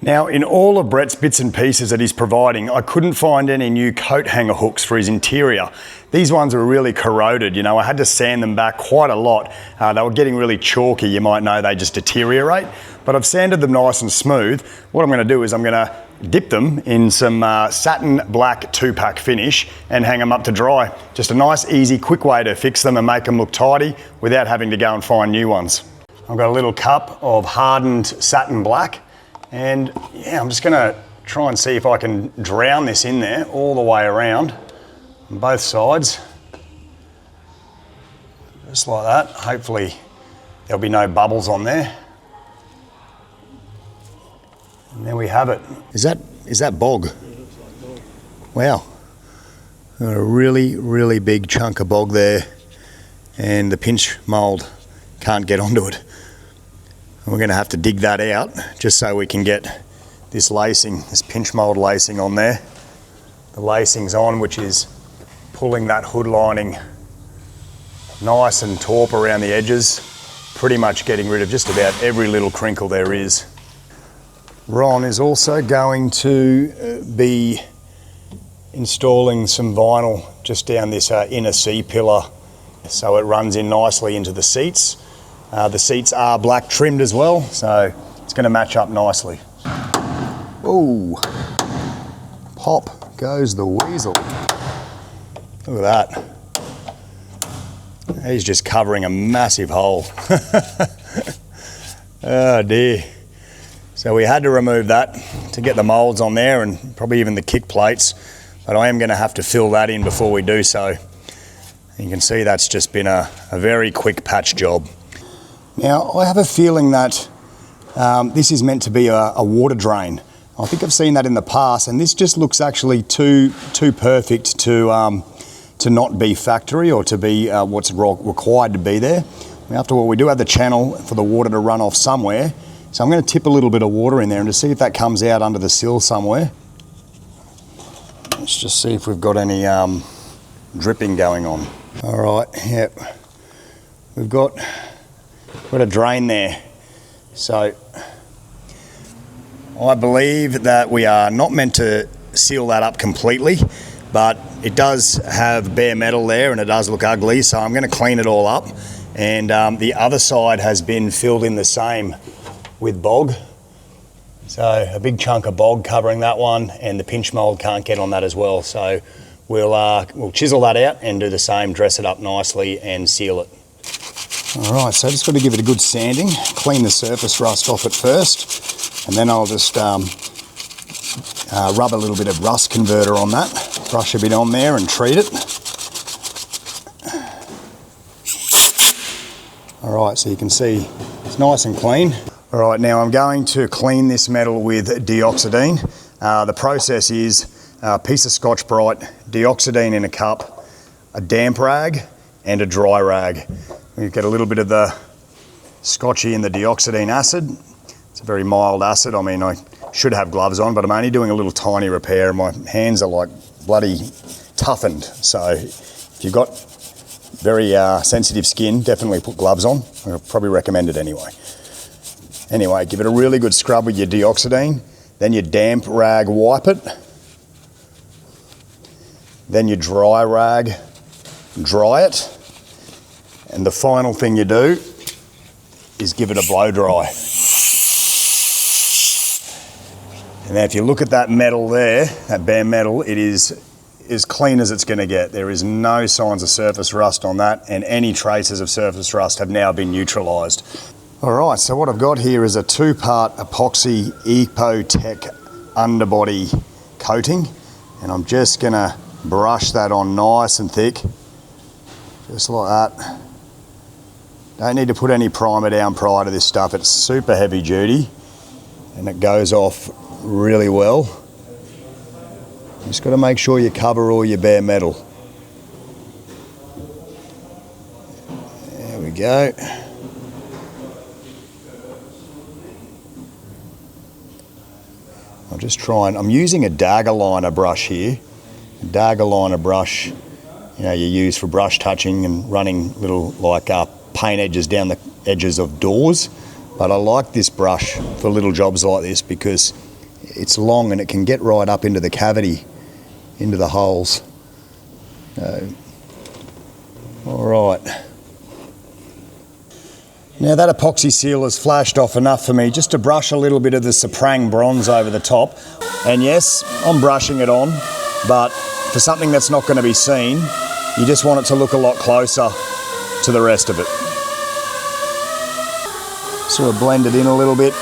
Now, in all of Brett's bits and pieces that he's providing, I couldn't find any new coat hanger hooks for his interior. These ones were really corroded, you know, I had to sand them back quite a lot. They were getting really chalky, you might know, they just deteriorate. But I've sanded them nice and smooth. What I'm going to do is I'm going to dip them in some satin black 2-pack finish and hang them up to dry. Just a nice, easy, quick way to fix them and make them look tidy without having to go and find new ones. I've got a little cup of hardened satin black. And yeah, I'm just going to try and see if I can drown this in there all the way around on both sides. Just like that. Hopefully there'll be no bubbles on there. And there we have it. Is that bog? Yeah, it looks like bog. Wow. Got a really big chunk of bog there, and the pinch mould can't get onto it. We're going to have to dig that out just so we can get this lacing, this pinch mould lacing on there. The lacing's on, which is pulling that hood lining nice and taut around the edges, pretty much getting rid of just about every little crinkle there is. Ron is also going to be installing some vinyl just down this inner C-pillar so it runs in nicely into the seats. The seats are black trimmed as well, so it's going to match up nicely. Ooh, pop goes the weasel. Look at that. He's just covering a massive hole. Oh dear. So we had to remove that to get the moulds on there and probably even the kick plates, but I am going to have to fill that in before we do so. You can see that's just been a very quick patch job. Now, I have a feeling that this is meant to be a water drain. I think I've seen that in the past, and this just looks actually too perfect to not be factory or to be what's required to be there. After all, we do have the channel for the water to run off somewhere, so I'm going to tip a little bit of water in there and to see if that comes out under the sill somewhere. Let's just see if we've got any dripping going on. All right, yep, we've got a drain there. So I believe that we are not meant to seal that up completely, but it does have bare metal there and it does look ugly, so I'm going to clean it all up. And the other side has been filled in the same with bog. So a big chunk of bog covering that one, and the pinch mould can't get on that as well. So we'll chisel that out and do the same, dress it up nicely and seal it. All right, so just got to give it a good sanding, clean the surface rust off it first, and then I'll just rub a little bit of rust converter on that, brush a bit on there and treat it. All right, so you can see it's nice and clean. All right, now I'm going to clean this metal with Dioxidine. The process is a piece of Scotch-Brite, Dioxidine in a cup, a damp rag and a dry rag. You get a little bit of the Scotchy and the Dioxidine acid. It's a very mild acid. I mean, I should have gloves on, but I'm only doing a little tiny repair. My hands are like bloody toughened. So if you've got very sensitive skin, definitely put gloves on. I'll probably recommend it anyway. Anyway, give it a really good scrub with your Deoxidine, then your damp rag wipe it, then your dry rag dry it, and the final thing you do is give it a blow dry. And now if you look at that metal there, that bare metal, it is as clean as it's going to get. There is no signs of surface rust on that, and any traces of surface rust have now been neutralised. All right, so what I've got here is a 2-part epoxy Epotec underbody coating, and I'm just going to brush that on nice and thick, just like that. Don't need to put any primer down prior to this stuff. It's super heavy duty and it goes off really well. You just got to make sure you cover all your bare metal. There we go. I'm just trying, I'm using a dagger liner brush here. A dagger liner brush, you know, you use for brush touching and running little like paint edges down the edges of doors. But I like this brush for little jobs like this because it's long and it can get right up into the cavity, into the holes. All right. Now that epoxy seal has flashed off enough for me just to brush a little bit of the Soprang bronze over the top. And yes, I'm brushing it on, but for something that's not going to be seen, you just want it to look a lot closer to the rest of it. Sort of blend it in a little bit.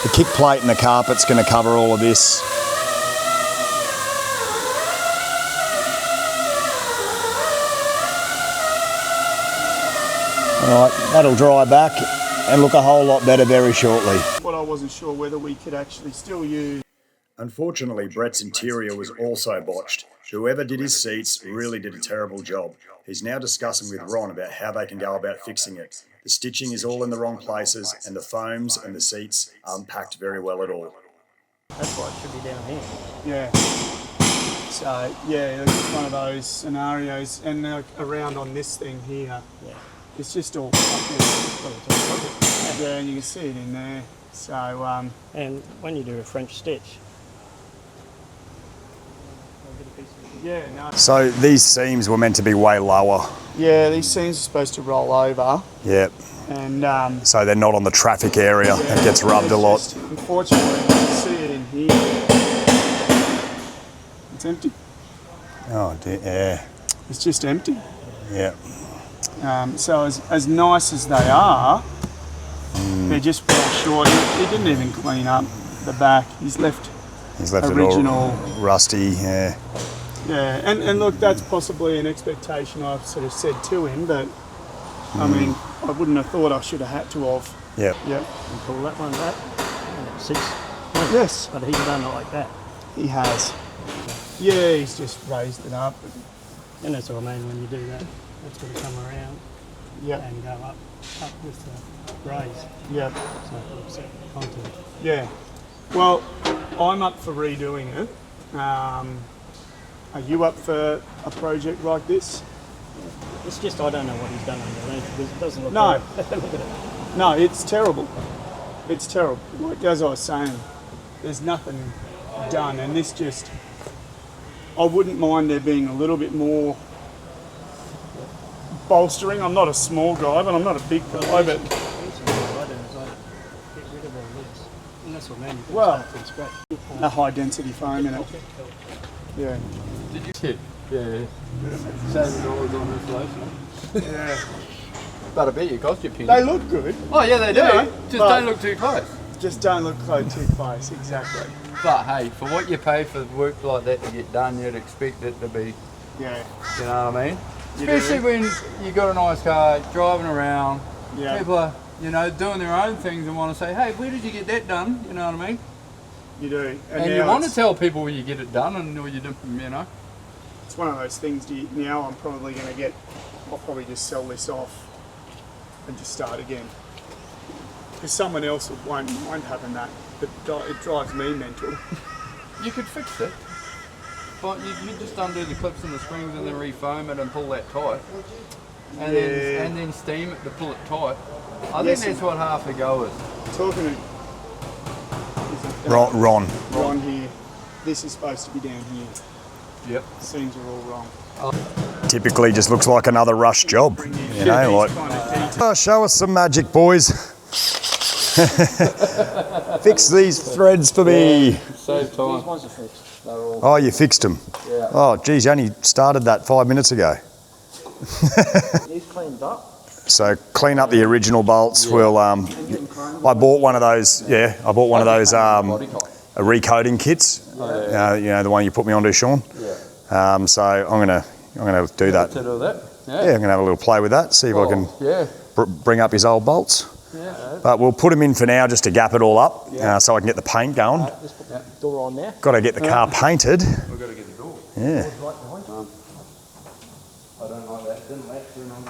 The kick plate and the carpet's going to cover all of this. Alright, that'll dry back and look a whole lot better very shortly. What I wasn't sure whether we could actually still use. Unfortunately, Brett's interior was also botched. Whoever did his seats really did a terrible job. He's now discussing with Ron about how they can go about fixing it. The stitching is all in the wrong places and the foams and the seats aren't packed very well at all. That's why it should be down here. Yeah. So, yeah, it's one of those scenarios. And around on this thing here, Yeah. it's just all fucking. Yeah, and you can see it in there. So, And when you do a French stitch, yeah, no. So these seams were meant to be way lower. Yeah, these seams are supposed to roll over. Yep. And, So they're not on the traffic area. It gets rubbed a lot. just, unfortunately, you can see it in here. It's empty. Oh dear, yeah. It's just empty. Yeah. So as nice as they are, they're just well short. He didn't even clean up the back. He's left He's left original. it all rusty, yeah. Yeah, and look, that's possibly an expectation I've sort of said to him, but I mean, I wouldn't have thought I should have had to have. Yep. Yep. you pull that one back, and it sits. Yes, But he's done it like that. he has. Yeah, he's just raised it up. And that's what I mean when you do that. It's got to come around Yep, and go up with the raise. yep, So it's set content. yeah. Well, I'm up for redoing it. Are you up for a project like this? It's just I don't know what he's done underneath because it doesn't look No. right. Look at it. No, it's terrible. It's terrible. Like as I was saying, there's nothing done, and this just. I wouldn't mind there being a little bit more bolstering. I'm not a small guy, but I'm not a big guy. But What I do is I get rid of all this. And that's what I mean. You Well- start from scratch. a high density foam in it. Yeah. Did you? Yeah. $7 on this lotion. Yeah. But I bet you cost you a penny. They look good. Oh yeah, they do. Yeah, Just but- don't look too close. Just don't look close too close. Exactly. But hey, for what you pay for work like that to get done, you'd expect it to be, Yeah. you know what I mean? You do. Especially when you got a nice car, driving around, Yeah. people are, you know, doing their own things and want to say, hey, where did you get that done? You know what I mean? You do. And now you want to it's- tell people where you get it done and or you do, you know. It's one of those things. Now I'm probably going to get. I'll probably just sell this off and just start again. Because someone else won't mind having that, but it drives me mental. You could fix it. But you just undo the clips and the springs and then refoam it and pull that tight. and then steam it to pull it tight. I Yes, think that's what half a go is. Talking to Ron. Ron here, this is supposed to be down here. Yep. Seams are all wrong. Typically just looks like another rush job. You know, like, oh, show us some magic, boys. Fix these threads for me. Save time. These ones are fixed. They're all. Oh, you fixed them. Yeah. Oh, geez, you only started that 5 minutes ago. These cleaned up. So clean up the original bolts. We'll. I bought one of those. Yeah, I bought one of those recoating kits. You know, the one you put me onto, Sean. Yeah. So I'm gonna do that. To do that. Yeah, I'm gonna have a little play with that. See if I can bring up his old bolts. Yeah. But we'll put them in for now just to gap it all up, so I can get the paint going. Just put the door on there. Got to get the car painted. We've got to get the door. Yeah. I don't like that. Didn't latch too long.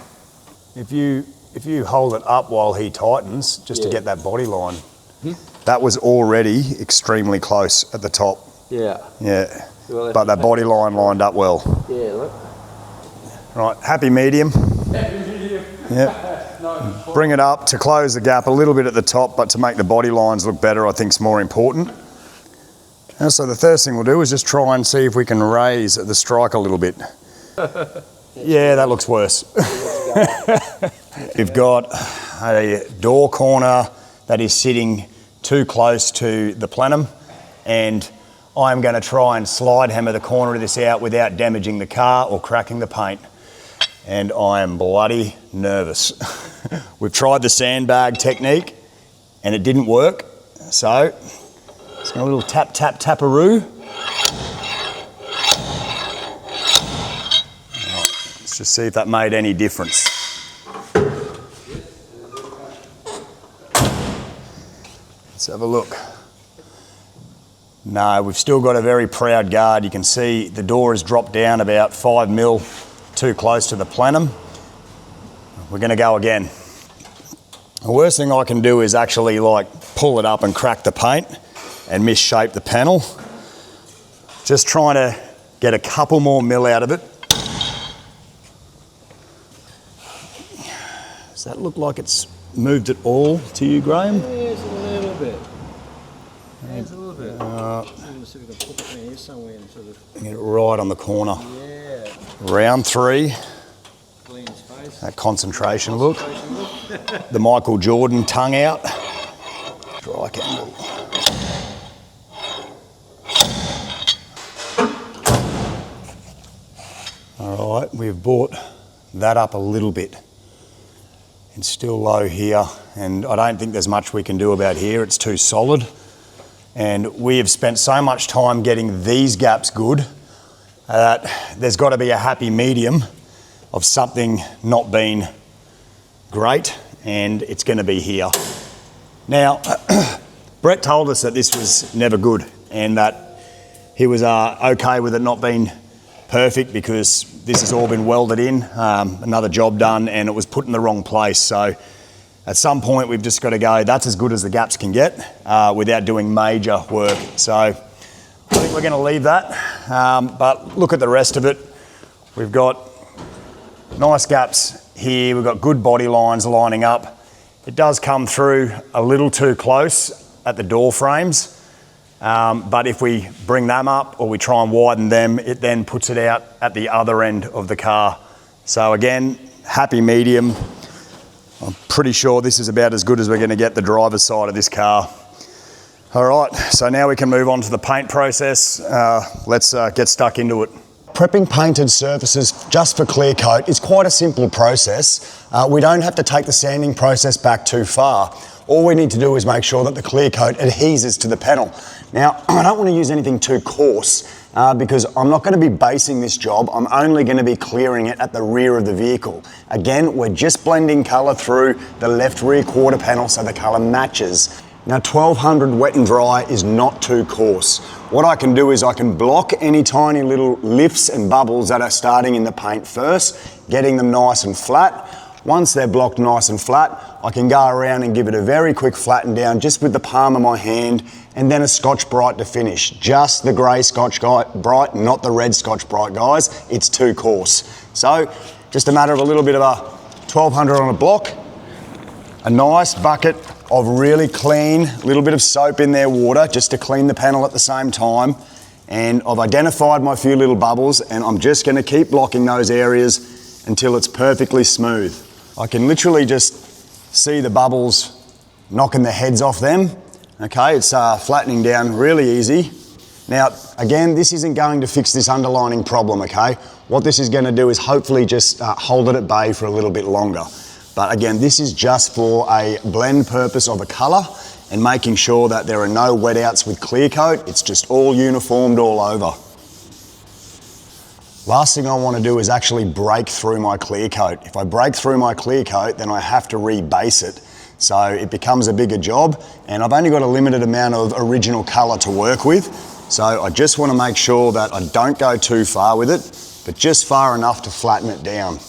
If you hold it up while he tightens, just to get that body line, that was already extremely close at the top. Yeah. Yeah. Well, But that body line lined up well. Yeah, look. Right, happy medium. Yeah. Bring it up to close the gap a little bit at the top, but to make the body lines look better, I think is more important. And so the first thing we'll do is just try and see if we can raise the strike a little bit. Yeah, that looks worse. We've got a door corner that is sitting too close to the plenum, and I'm going to try and slide hammer the corner of this out without damaging the car or cracking the paint. And I am bloody nervous. We've tried the sandbag technique and it didn't work. So, just a little tap, tap, taparoo. Let's just see if that made any difference. Let's have a look. No, we've still got a very proud guard. You can see the door has dropped down about 5 mil too close to the plenum. We're going to go again. The worst thing I can do is actually like pull it up and crack the paint and misshape the panel. Just trying to get a couple more mil out of it. Does that look like it's moved at all to you, Graham? There's a little bit. There's a little bit. So we can put it in here somewhere and sort of. Get it right on the corner. Yeah. Round 3. Clean space. That concentration look. The Michael Jordan tongue out. Strike angle. All right, we've brought that up a little bit. It's still low here, and I don't think there's much we can do about here. It's too solid. And we have spent so much time getting these gaps good that there's got to be a happy medium of something not being great, and it's going to be here. Now, Brett told us that this was never good and that he was okay with it not being perfect because this has all been welded in, another job done, and it was put in the wrong place. So at some point we've just got to go, that's as good as the gaps can get without doing major work. So I think we're going to leave that, but look at the rest of it. We've got nice gaps here, we've got good body lines lining up. It does come through a little too close at the door frames, but if we bring them up or we try and widen them, it then puts it out at the other end of the car. So again, happy medium. I'm pretty sure this is about as good as we're going to get the driver's side of this car. All right, so now we can move on to the paint process. Let's get stuck into it. Prepping painted surfaces just for clear coat is quite a simple process. We don't have to take the sanding process back too far. All we need to do is make sure that the clear coat adheres to the panel. Now, I don't want to use anything too coarse because I'm not going to be basing this job. I'm only going to be clearing it at the rear of the vehicle. Again, we're just blending colour through the left rear quarter panel so the colour matches. Now 1200 wet and dry is not too coarse. What I can do is I can block any tiny little lifts and bubbles that are starting in the paint first, getting them nice and flat. Once they're blocked nice and flat, I can go around and give it a very quick flatten down just with the palm of my hand, and then a Scotch-Brite to finish. Just the grey Scotch-Brite, not the red Scotch-Brite, guys. It's too coarse. So just a matter of a little bit of a 1200 on a block, a nice bucket of really clean, little bit of soap in their water just to clean the panel at the same time. And I've identified my few little bubbles, and I'm just going to keep blocking those areas until it's perfectly smooth. I can literally just see the bubbles knocking the heads off them. Okay, it's flattening down really easy. Now, again, this isn't going to fix this underlining problem, okay? What this is going to do is hopefully just hold it at bay for a little bit longer. But again, this is just for a blend purpose of a colour and making sure that there are no wet outs with clear coat. It's just all uniformed all over. Last thing I want to do is actually break through my clear coat. If I break through my clear coat, then I have to rebase it. So it becomes a bigger job, and I've only got a limited amount of original colour to work with. So I just want to make sure that I don't go too far with it, but just far enough to flatten it down.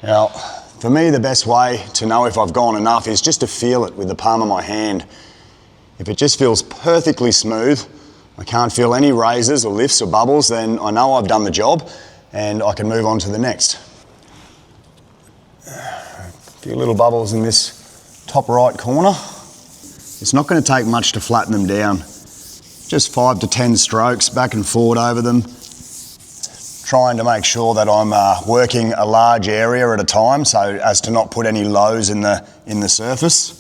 Now, for me, the best way to know if I've gone enough is just to feel it with the palm of my hand. If it just feels perfectly smooth, I can't feel any raises or lifts or bubbles, then I know I've done the job and I can move on to the next. A few little bubbles in this top right corner. It's not going to take much to flatten them down. Just 5 to 10 strokes back and forward over them, trying to make sure that I'm working a large area at a time so as to not put any lows in the surface.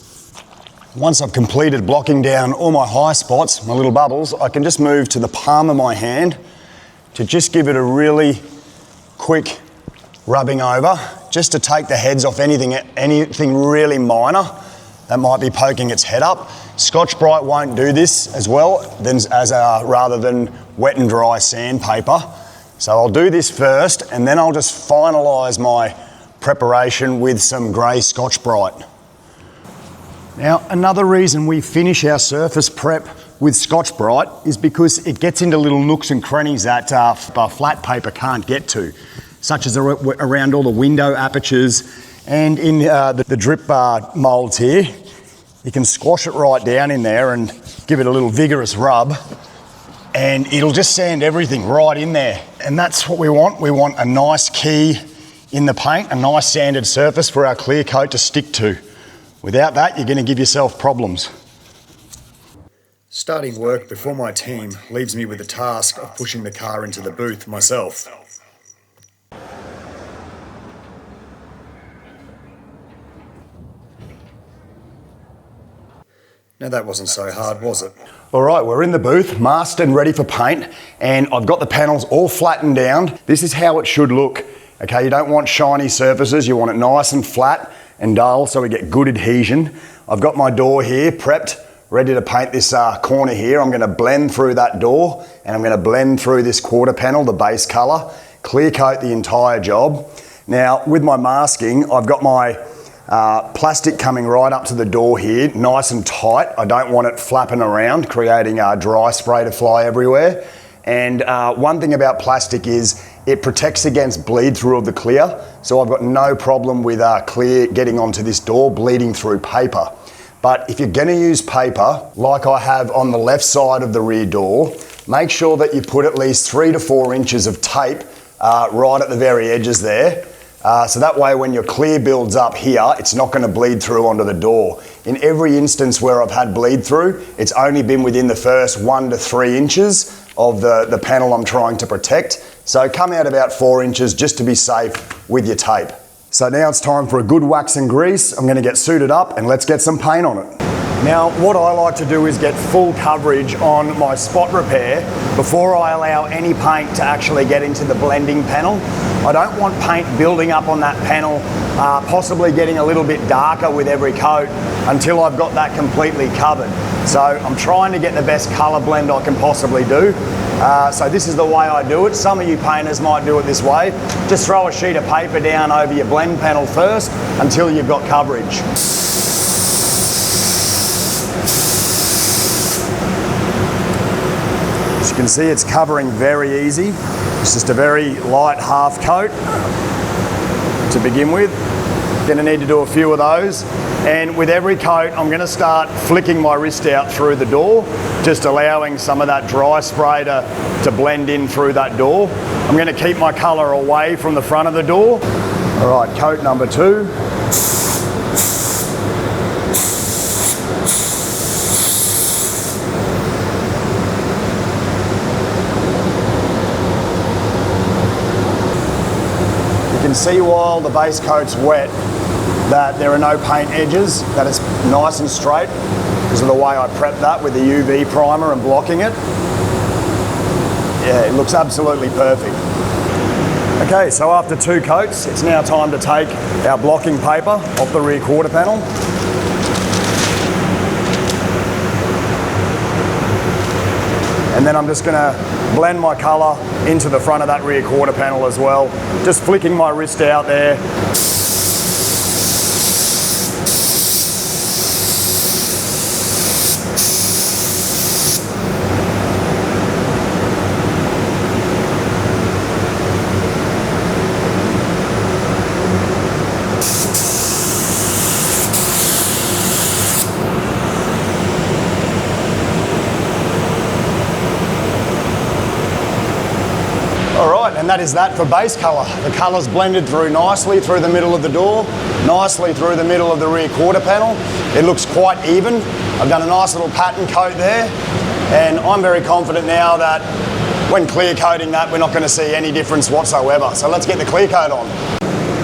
Once I've completed blocking down all my high spots, my little bubbles, I can just move to the palm of my hand to just give it a really quick rubbing over, just to take the heads off anything really minor that might be poking its head up. Scotch-Brite won't do this as well rather than wet and dry sandpaper. So I'll do this first and then I'll just finalise my preparation with some grey Scotch-Brite. Now, another reason we finish our surface prep with Scotch-Brite is because it gets into little nooks and crannies that flat paper can't get to, such as around all the window apertures and in the drip moulds here. You can squash it right down in there and give it a little vigorous rub, and it'll just sand everything right in there. And that's what we want. We want a nice key in the paint, a nice sanded surface for our clear coat to stick to. Without that, you're going to give yourself problems. Starting work before my team leaves me with the task of pushing the car into the booth myself. Now that wasn't so hard, was it? All right, we're in the booth, masked and ready for paint, and I've got the panels all flattened down. This is how it should look. Okay, you don't want shiny surfaces, you want it nice and flat and dull so we get good adhesion. I've got my door here prepped, ready to paint this corner here. I'm going to blend through that door and I'm going to blend through this quarter panel, the base colour, clear coat the entire job. Now with my masking, I've got my plastic coming right up to the door here, nice and tight. I don't want it flapping around, creating dry spray to fly everywhere. And one thing about plastic is it protects against bleed through of the clear. So I've got no problem with clear getting onto this door, bleeding through paper. But if you're going to use paper, like I have on the left side of the rear door, make sure that you put at least 3 to 4 inches of tape right at the very edges there. So that way when your clear builds up here, it's not going to bleed through onto the door. In every instance where I've had bleed through, it's only been within the first 1 to 3 inches of the panel I'm trying to protect. So come out about 4 inches just to be safe with your tape. So now it's time for a good wax and grease. I'm going to get suited up and let's get some paint on it. Now, what I like to do is get full coverage on my spot repair before I allow any paint to actually get into the blending panel. I don't want paint building up on that panel, possibly getting a little bit darker with every coat until I've got that completely covered. So I'm trying to get the best colour blend I can possibly do. So this is the way I do it. Some of you painters might do it this way. Just throw a sheet of paper down over your blend panel first until you've got coverage. As you can see, it's covering very easy. It's just a very light half coat to begin with. Gonna need to do a few of those. And with every coat, I'm gonna start flicking my wrist out through the door, just allowing some of that dry spray to blend in through that door. I'm gonna keep my colour away from the front of the door. All right, coat number 2. You can see while the base coat's wet that there are no paint edges, that it's nice and straight because of the way I prepped that with the UV primer and blocking it. Yeah, it looks absolutely perfect. Okay, so after 2 coats, it's now time to take our blocking paper off the rear quarter panel. And then I'm just gonna blend my colour into the front of that rear quarter panel as well. Just flicking my wrist out there. And that is that for base colour. The colour's blended through nicely through the middle of the door, nicely through the middle of the rear quarter panel. It looks quite even. I've done a nice little pattern coat there, and I'm very confident now that when clear coating that, we're not going to see any difference whatsoever. So let's get the clear coat on.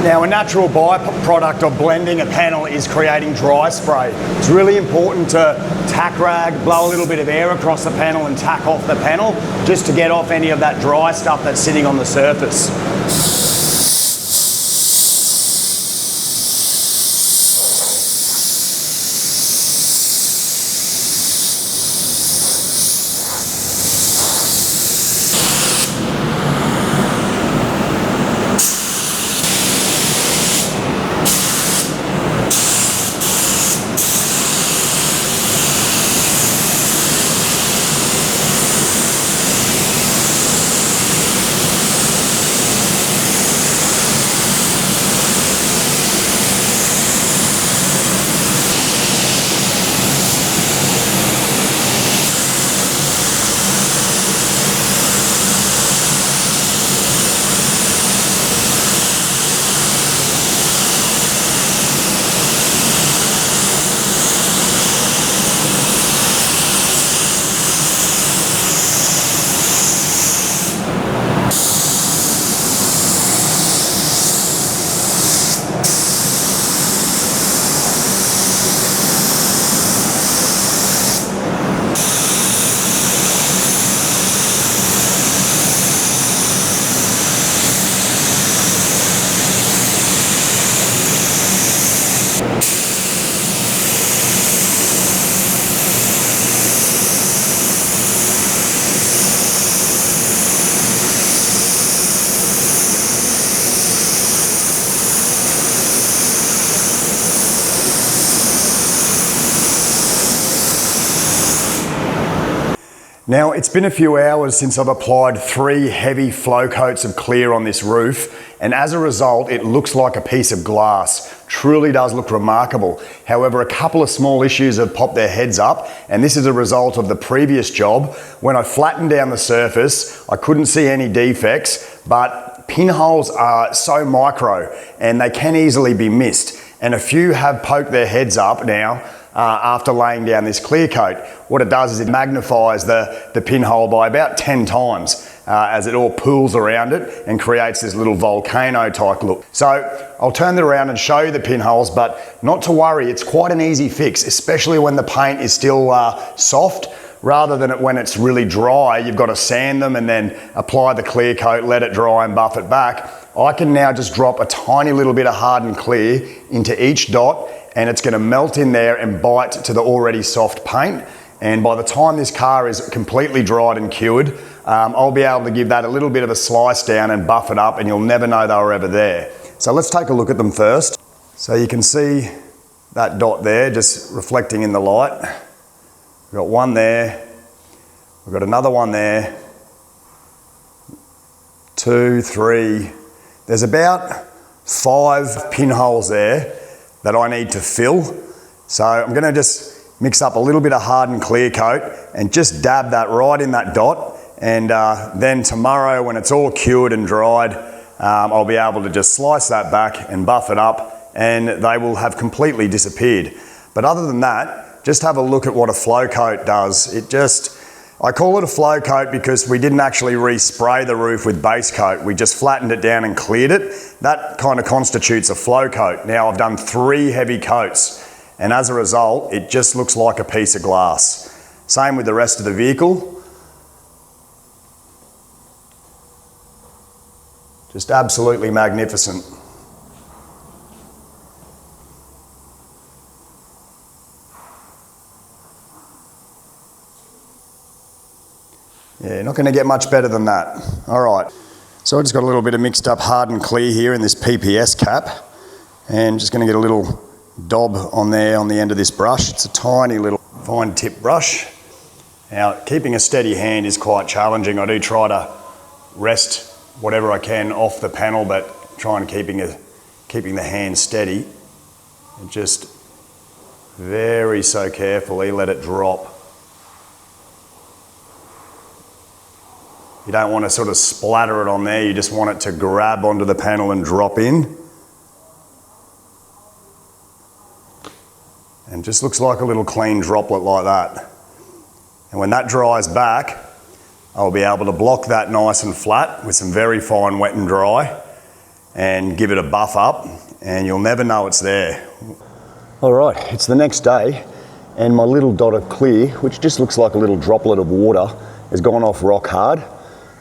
Now, a natural byproduct of blending a panel is creating dry spray. It's really important to tack rag, blow a little bit of air across the panel and tack off the panel just to get off any of that dry stuff that's sitting on the surface. Now, it's been a few hours since I've applied 3 heavy flow coats of clear on this roof, and as a result, it looks like a piece of glass. Truly does look remarkable. However, a couple of small issues have popped their heads up, and this is a result of the previous job. When I flattened down the surface, I couldn't see any defects, but pinholes are so micro, and they can easily be missed. And a few have poked their heads up now, after laying down this clear coat. What it does is it magnifies the pinhole by about 10 times as it all pools around it and creates this little volcano type look. So I'll turn it around and show you the pinholes, but not to worry, it's quite an easy fix, especially when the paint is still soft. Rather than when it's really dry, you've got to sand them and then apply the clear coat, let it dry and buff it back. I can now just drop a tiny little bit of hardened clear into each dot, and it's going to melt in there and bite to the already soft paint. And by the time this car is completely dried and cured, I'll be able to give that a little bit of a slice down and buff it up, and you'll never know they were ever there. So let's take a look at them first. So you can see that dot there just reflecting in the light. We've got one there, we've got another one there, 2, 3. There's about 5 pinholes there that I need to fill. So I'm going to just mix up a little bit of hardened clear coat and just dab that right in that dot. And then tomorrow, when it's all cured and dried, I'll be able to just slice that back and buff it up, and they will have completely disappeared. But other than that, just have a look at what a flow coat does. I call it a flow coat because we didn't actually respray the roof with base coat. We just flattened it down and cleared it. That kind of constitutes a flow coat. Now I've done 3 heavy coats, and as a result, it just looks like a piece of glass. Same with the rest of the vehicle. Just absolutely magnificent. Yeah, not going to get much better than that. All right, so I just got a little bit of mixed up hardened clear here in this PPS cap, and just going to get a little dob on there on the end of this brush. It's a tiny little fine tip brush. Now, keeping a steady hand is quite challenging. I do try to rest whatever I can off the panel, but trying to keeping the hand steady, and just very so carefully let it drop. You don't want to sort of splatter it on there, you just want it to grab onto the panel and drop in. And just looks like a little clean droplet like that. And when that dries back, I'll be able to block that nice and flat with some very fine wet and dry and give it a buff up, and you'll never know it's there. All right, it's the next day, and my little dot of clear, which just looks like a little droplet of water, has gone off rock hard.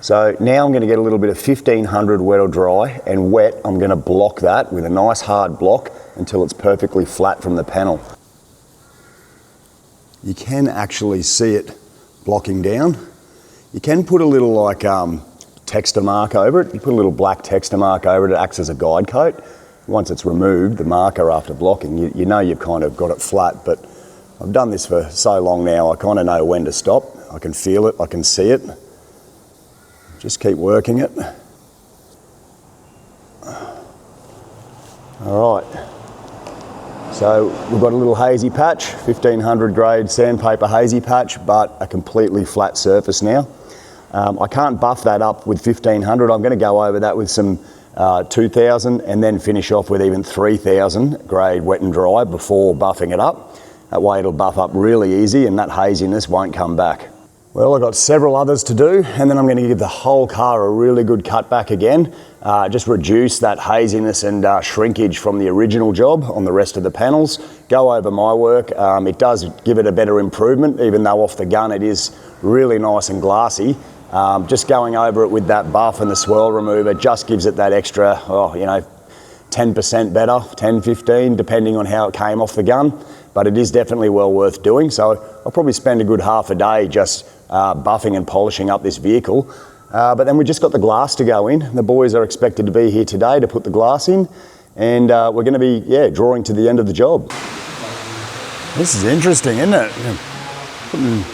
So now I'm going to get a little bit of 1500 wet or dry, and wet, I'm going to block that with a nice hard block until it's perfectly flat from the panel. You can actually see it blocking down. You can put a little like texture mark over it. You put a little black texture mark over it, it acts as a guide coat. Once it's removed, the marker after blocking, you know you've kind of got it flat, but I've done this for so long now, I kind of know when to stop. I can feel it, I can see it. Just keep working it. All right. So we've got a little hazy patch, 1500 grade sandpaper hazy patch, but a completely flat surface now. I can't buff that up with 1500. I'm going to go over that with some 2000 and then finish off with even 3000 grade wet and dry before buffing it up. That way it'll buff up really easy and that haziness won't come back. Well, I've got several others to do, and then I'm going to give the whole car a really good cut back again. Just reduce that haziness and shrinkage from the original job on the rest of the panels. Go over my work. It does give it a better improvement, even though off the gun it is really nice and glassy. Just going over it with that buff and the swirl remover just gives it that extra, 10% better, 10, 15, depending on how it came off the gun. But it is definitely well worth doing. So I'll probably spend a good half a day just buffing and polishing up this vehicle. But then we just got the glass to go in. The boys are expected to be here today to put the glass in, and we're going to be drawing to the end of the job. This is interesting, isn't it?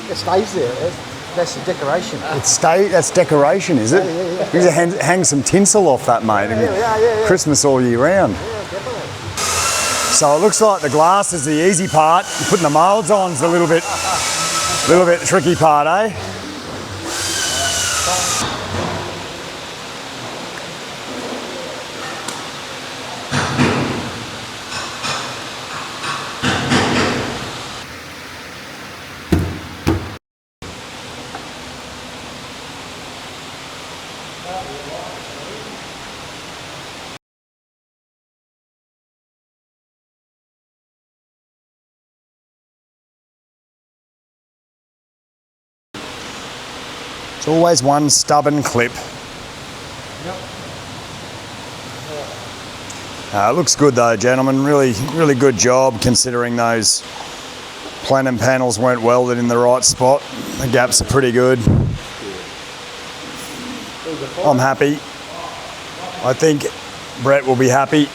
It stays there. That's the decoration. That's decoration, is it? Yeah. You can hang some tinsel off that, mate. Yeah. Christmas all year round. Yeah, definitely. So it looks like the glass is the easy part. Putting the moulds on is a little bit tricky part, eh? It's always one stubborn clip. It looks good though, gentlemen. Really good job considering those plenum panels weren't welded in the right spot. The gaps are pretty good. I'm happy. I think Brett will be happy.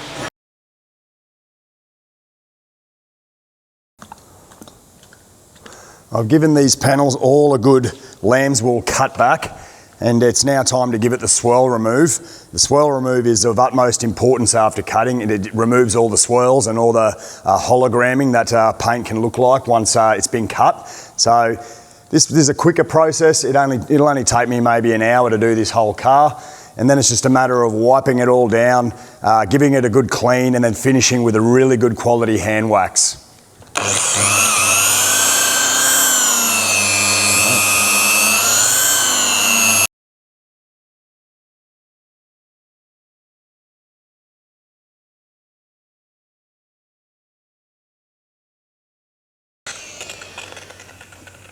I've given these panels all a good lamb's wool cut back. And it's now time to give it the swirl remove. The swirl remove is of utmost importance after cutting. It removes all the swirls and all the hologramming that paint can look like once it's been cut. So this is a quicker process. It'll only take me maybe an hour to do this whole car. And then it's just a matter of wiping it all down, giving it a good clean, and then finishing with a really good quality hand wax.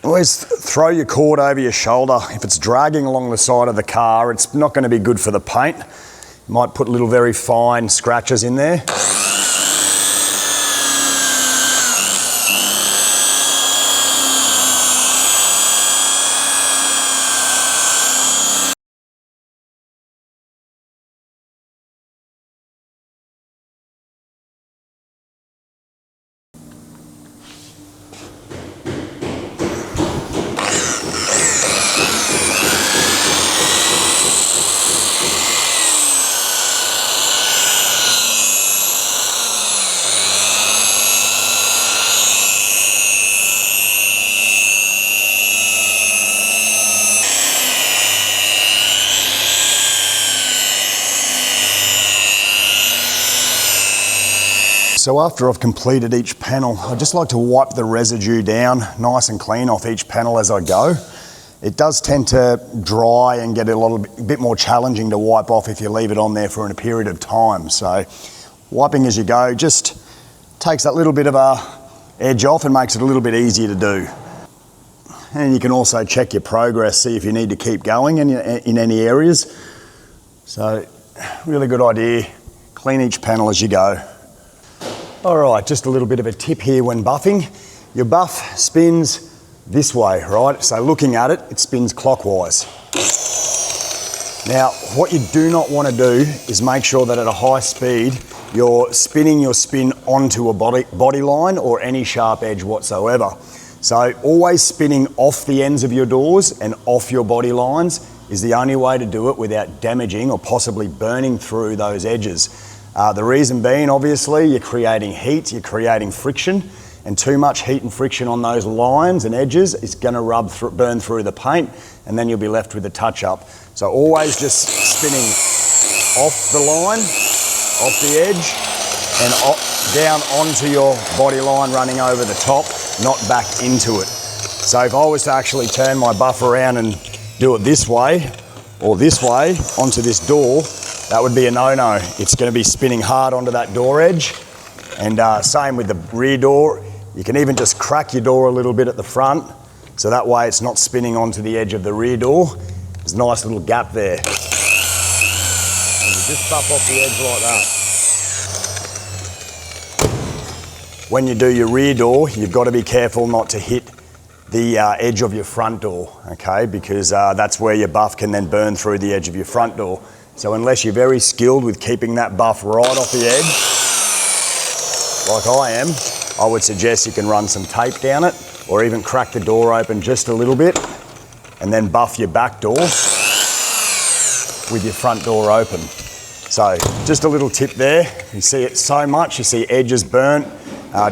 Always throw your cord over your shoulder. If it's dragging along the side of the car, it's not going to be good for the paint. You might put little very fine scratches in there. So after I've completed each panel, I just like to wipe the residue down nice and clean off each panel as I go. It does tend to dry and get a bit more challenging to wipe off if you leave it on there for a period of time. So wiping as you go just takes that little bit of a edge off and makes it a little bit easier to do. And you can also check your progress, see if you need to keep going in any areas. So really good idea, clean each panel as you go. All right, just a little bit of a tip here when buffing. Your buff spins this way, right? So looking at it, it spins clockwise. Now, what you do not want to do is make sure that at a high speed, you're spinning your spin onto a body line or any sharp edge whatsoever. So always spinning off the ends of your doors and off your body lines is the only way to do it without damaging or possibly burning through those edges. The reason being, obviously, you're creating heat, you're creating friction, and too much heat and friction on those lines and edges is going to burn through the paint, and then you'll be left with a touch-up. So always just spinning off the line, off the edge, and down onto your body line running over the top, not back into it. So if I was to actually turn my buff around and do it this way, or this way, onto this door, that would be a no-no. It's going to be spinning hard onto that door edge. And same with the rear door. You can even just crack your door a little bit at the front, so that way it's not spinning onto the edge of the rear door. There's a nice little gap there. And you just buff off the edge like that. When you do your rear door, you've got to be careful not to hit the edge of your front door, okay? Because that's where your buff can then burn through the edge of your front door. So unless you're very skilled with keeping that buff right off the edge, like I am, I would suggest you can run some tape down it or even crack the door open just a little bit and then buff your back door with your front door open. So just a little tip there. You see it so much, you see edges burnt,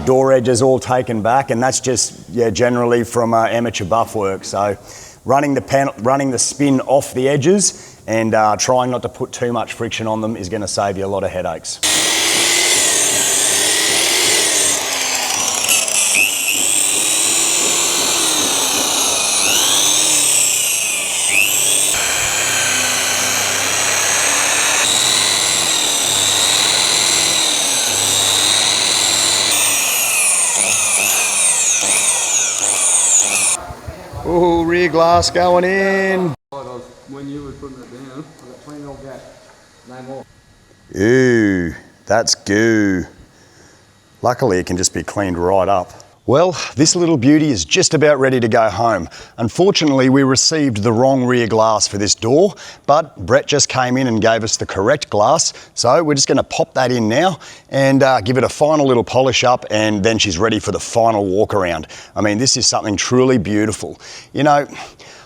door edges all taken back, and that's just generally from amateur buff work. So running the spin off the edges and trying not to put too much friction on them is going to save you a lot of headaches. Oh, rear glass going in. When you were putting it down, I got 20 mil gap, no more. Ooh, that's goo. Luckily, it can just be cleaned right up. Well, this little beauty is just about ready to go home. Unfortunately, we received the wrong rear glass for this door, but Brett just came in and gave us the correct glass. So we're just going to pop that in now and give it a final little polish up, and then she's ready for the final walk around. I mean, this is something truly beautiful. You know,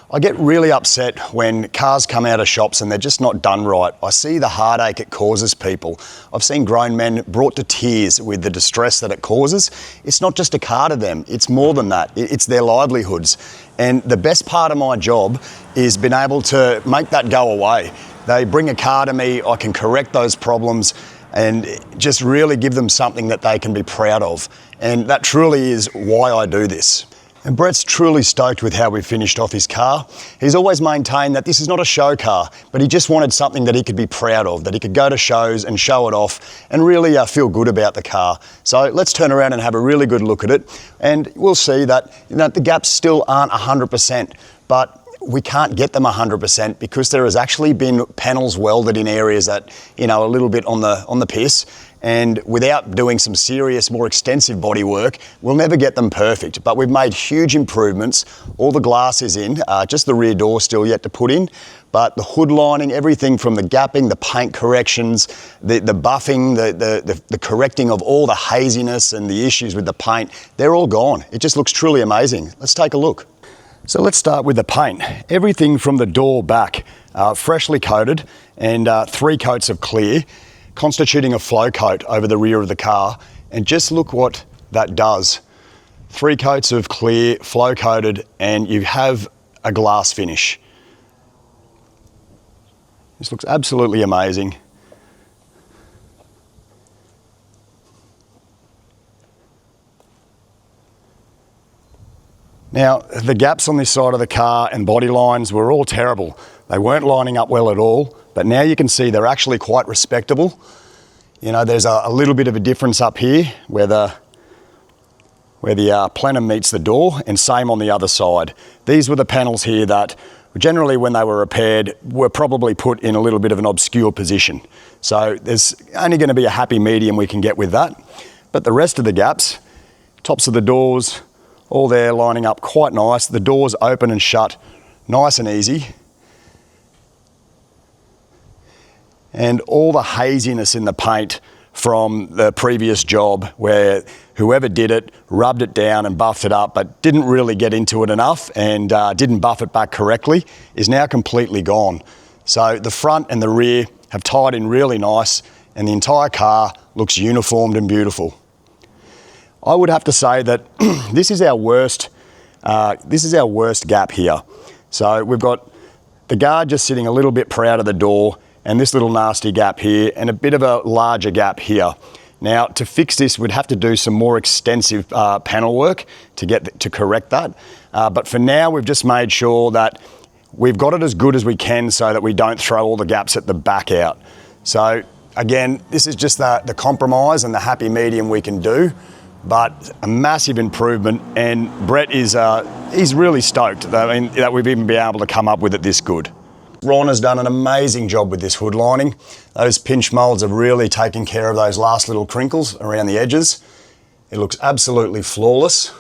I get really upset when cars come out of shops and they're just not done right. I see the heartache it causes people. I've seen grown men brought to tears with the distress that it causes. It's not just a car to them, it's more than that. It's their livelihoods. And the best part of my job is being able to make that go away. They bring a car to me, I can correct those problems and just really give them something that they can be proud of. And that truly is why I do this. And Brett's truly stoked with how we finished off his car. He's always maintained that this is not a show car, but he just wanted something that he could be proud of, that he could go to shows and show it off and really feel good about the car. So let's turn around and have a really good look at it. And we'll see that the gaps still aren't 100%, but we can't get them 100% because there has actually been panels welded in areas that, a little bit on the piss. And without doing some serious, more extensive body work, we'll never get them perfect. But we've made huge improvements. All the glass is in, just the rear door still yet to put in. But the hood lining, everything from the gapping, the paint corrections, the buffing, the correcting of all the haziness and the issues with the paint, they're all gone. It just looks truly amazing. Let's take a look. So let's start with the paint. Everything from the door back, freshly coated and 3 coats of clear, constituting a flow coat over the rear of the car. And just look what that does. 3 coats of clear, flow coated, and you have a glass finish. This looks absolutely amazing. Now, the gaps on this side of the car and body lines were all terrible. They weren't lining up well at all, but now you can see they're actually quite respectable. There's a little bit of a difference up here where the plenum meets the door, and same on the other side. These were the panels here that generally when they were repaired were probably put in a little bit of an obscure position. So there's only going to be a happy medium we can get with that. But the rest of the gaps, tops of the doors, all there lining up quite nice. The doors open and shut nice and easy. And all the haziness in the paint from the previous job where whoever did it rubbed it down and buffed it up but didn't really get into it enough and didn't buff it back correctly is now completely gone. So the front and the rear have tied in really nice and the entire car looks uniformed and beautiful. I would have to say that this is our worst gap here. So we've got the guard just sitting a little bit proud of the door and this little nasty gap here and a bit of a larger gap here. Now to fix this we'd have to do some more extensive panel work to correct that. But for now we've just made sure that we've got it as good as we can so that we don't throw all the gaps at the back out. So again, this is just the compromise and the happy medium we can do. But a massive improvement, and Brett is he's really stoked that we've even been able to come up with it this good. Ron has done an amazing job with this hood lining. Those pinch moulds have really taken care of those last little crinkles around the edges. It looks absolutely flawless.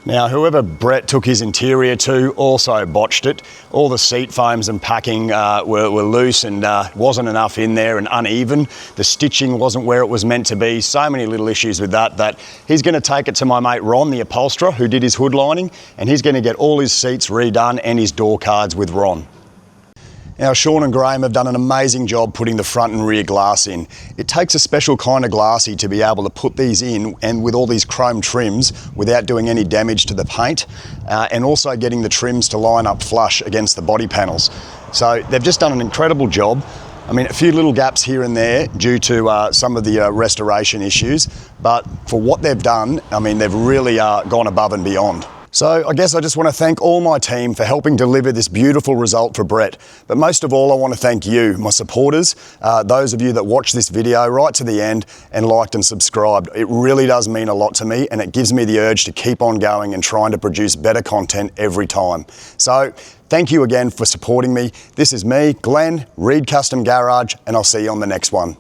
Now, whoever Brett took his interior to also botched it. All the seat foams and packing were loose and wasn't enough in there and uneven. The stitching wasn't where it was meant to be. So many little issues with that he's going to take it to my mate Ron, the upholsterer, who did his hood lining, and he's going to get all his seats redone and his door cards with Ron. Now, Sean and Graham have done an amazing job putting the front and rear glass in. It takes a special kind of glassy to be able to put these in and with all these chrome trims without doing any damage to the paint and also getting the trims to line up flush against the body panels. So they've just done an incredible job. I mean, a few little gaps here and there due to some of the restoration issues, but for what they've done, I mean, they've really gone above and beyond. So I guess I just want to thank all my team for helping deliver this beautiful result for Brett. But most of all, I want to thank you, my supporters, those of you that watched this video right to the end and liked and subscribed. It really does mean a lot to me and it gives me the urge to keep on going and trying to produce better content every time. So thank you again for supporting me. This is me, Glenn, Reed Custom Garage, and I'll see you on the next one.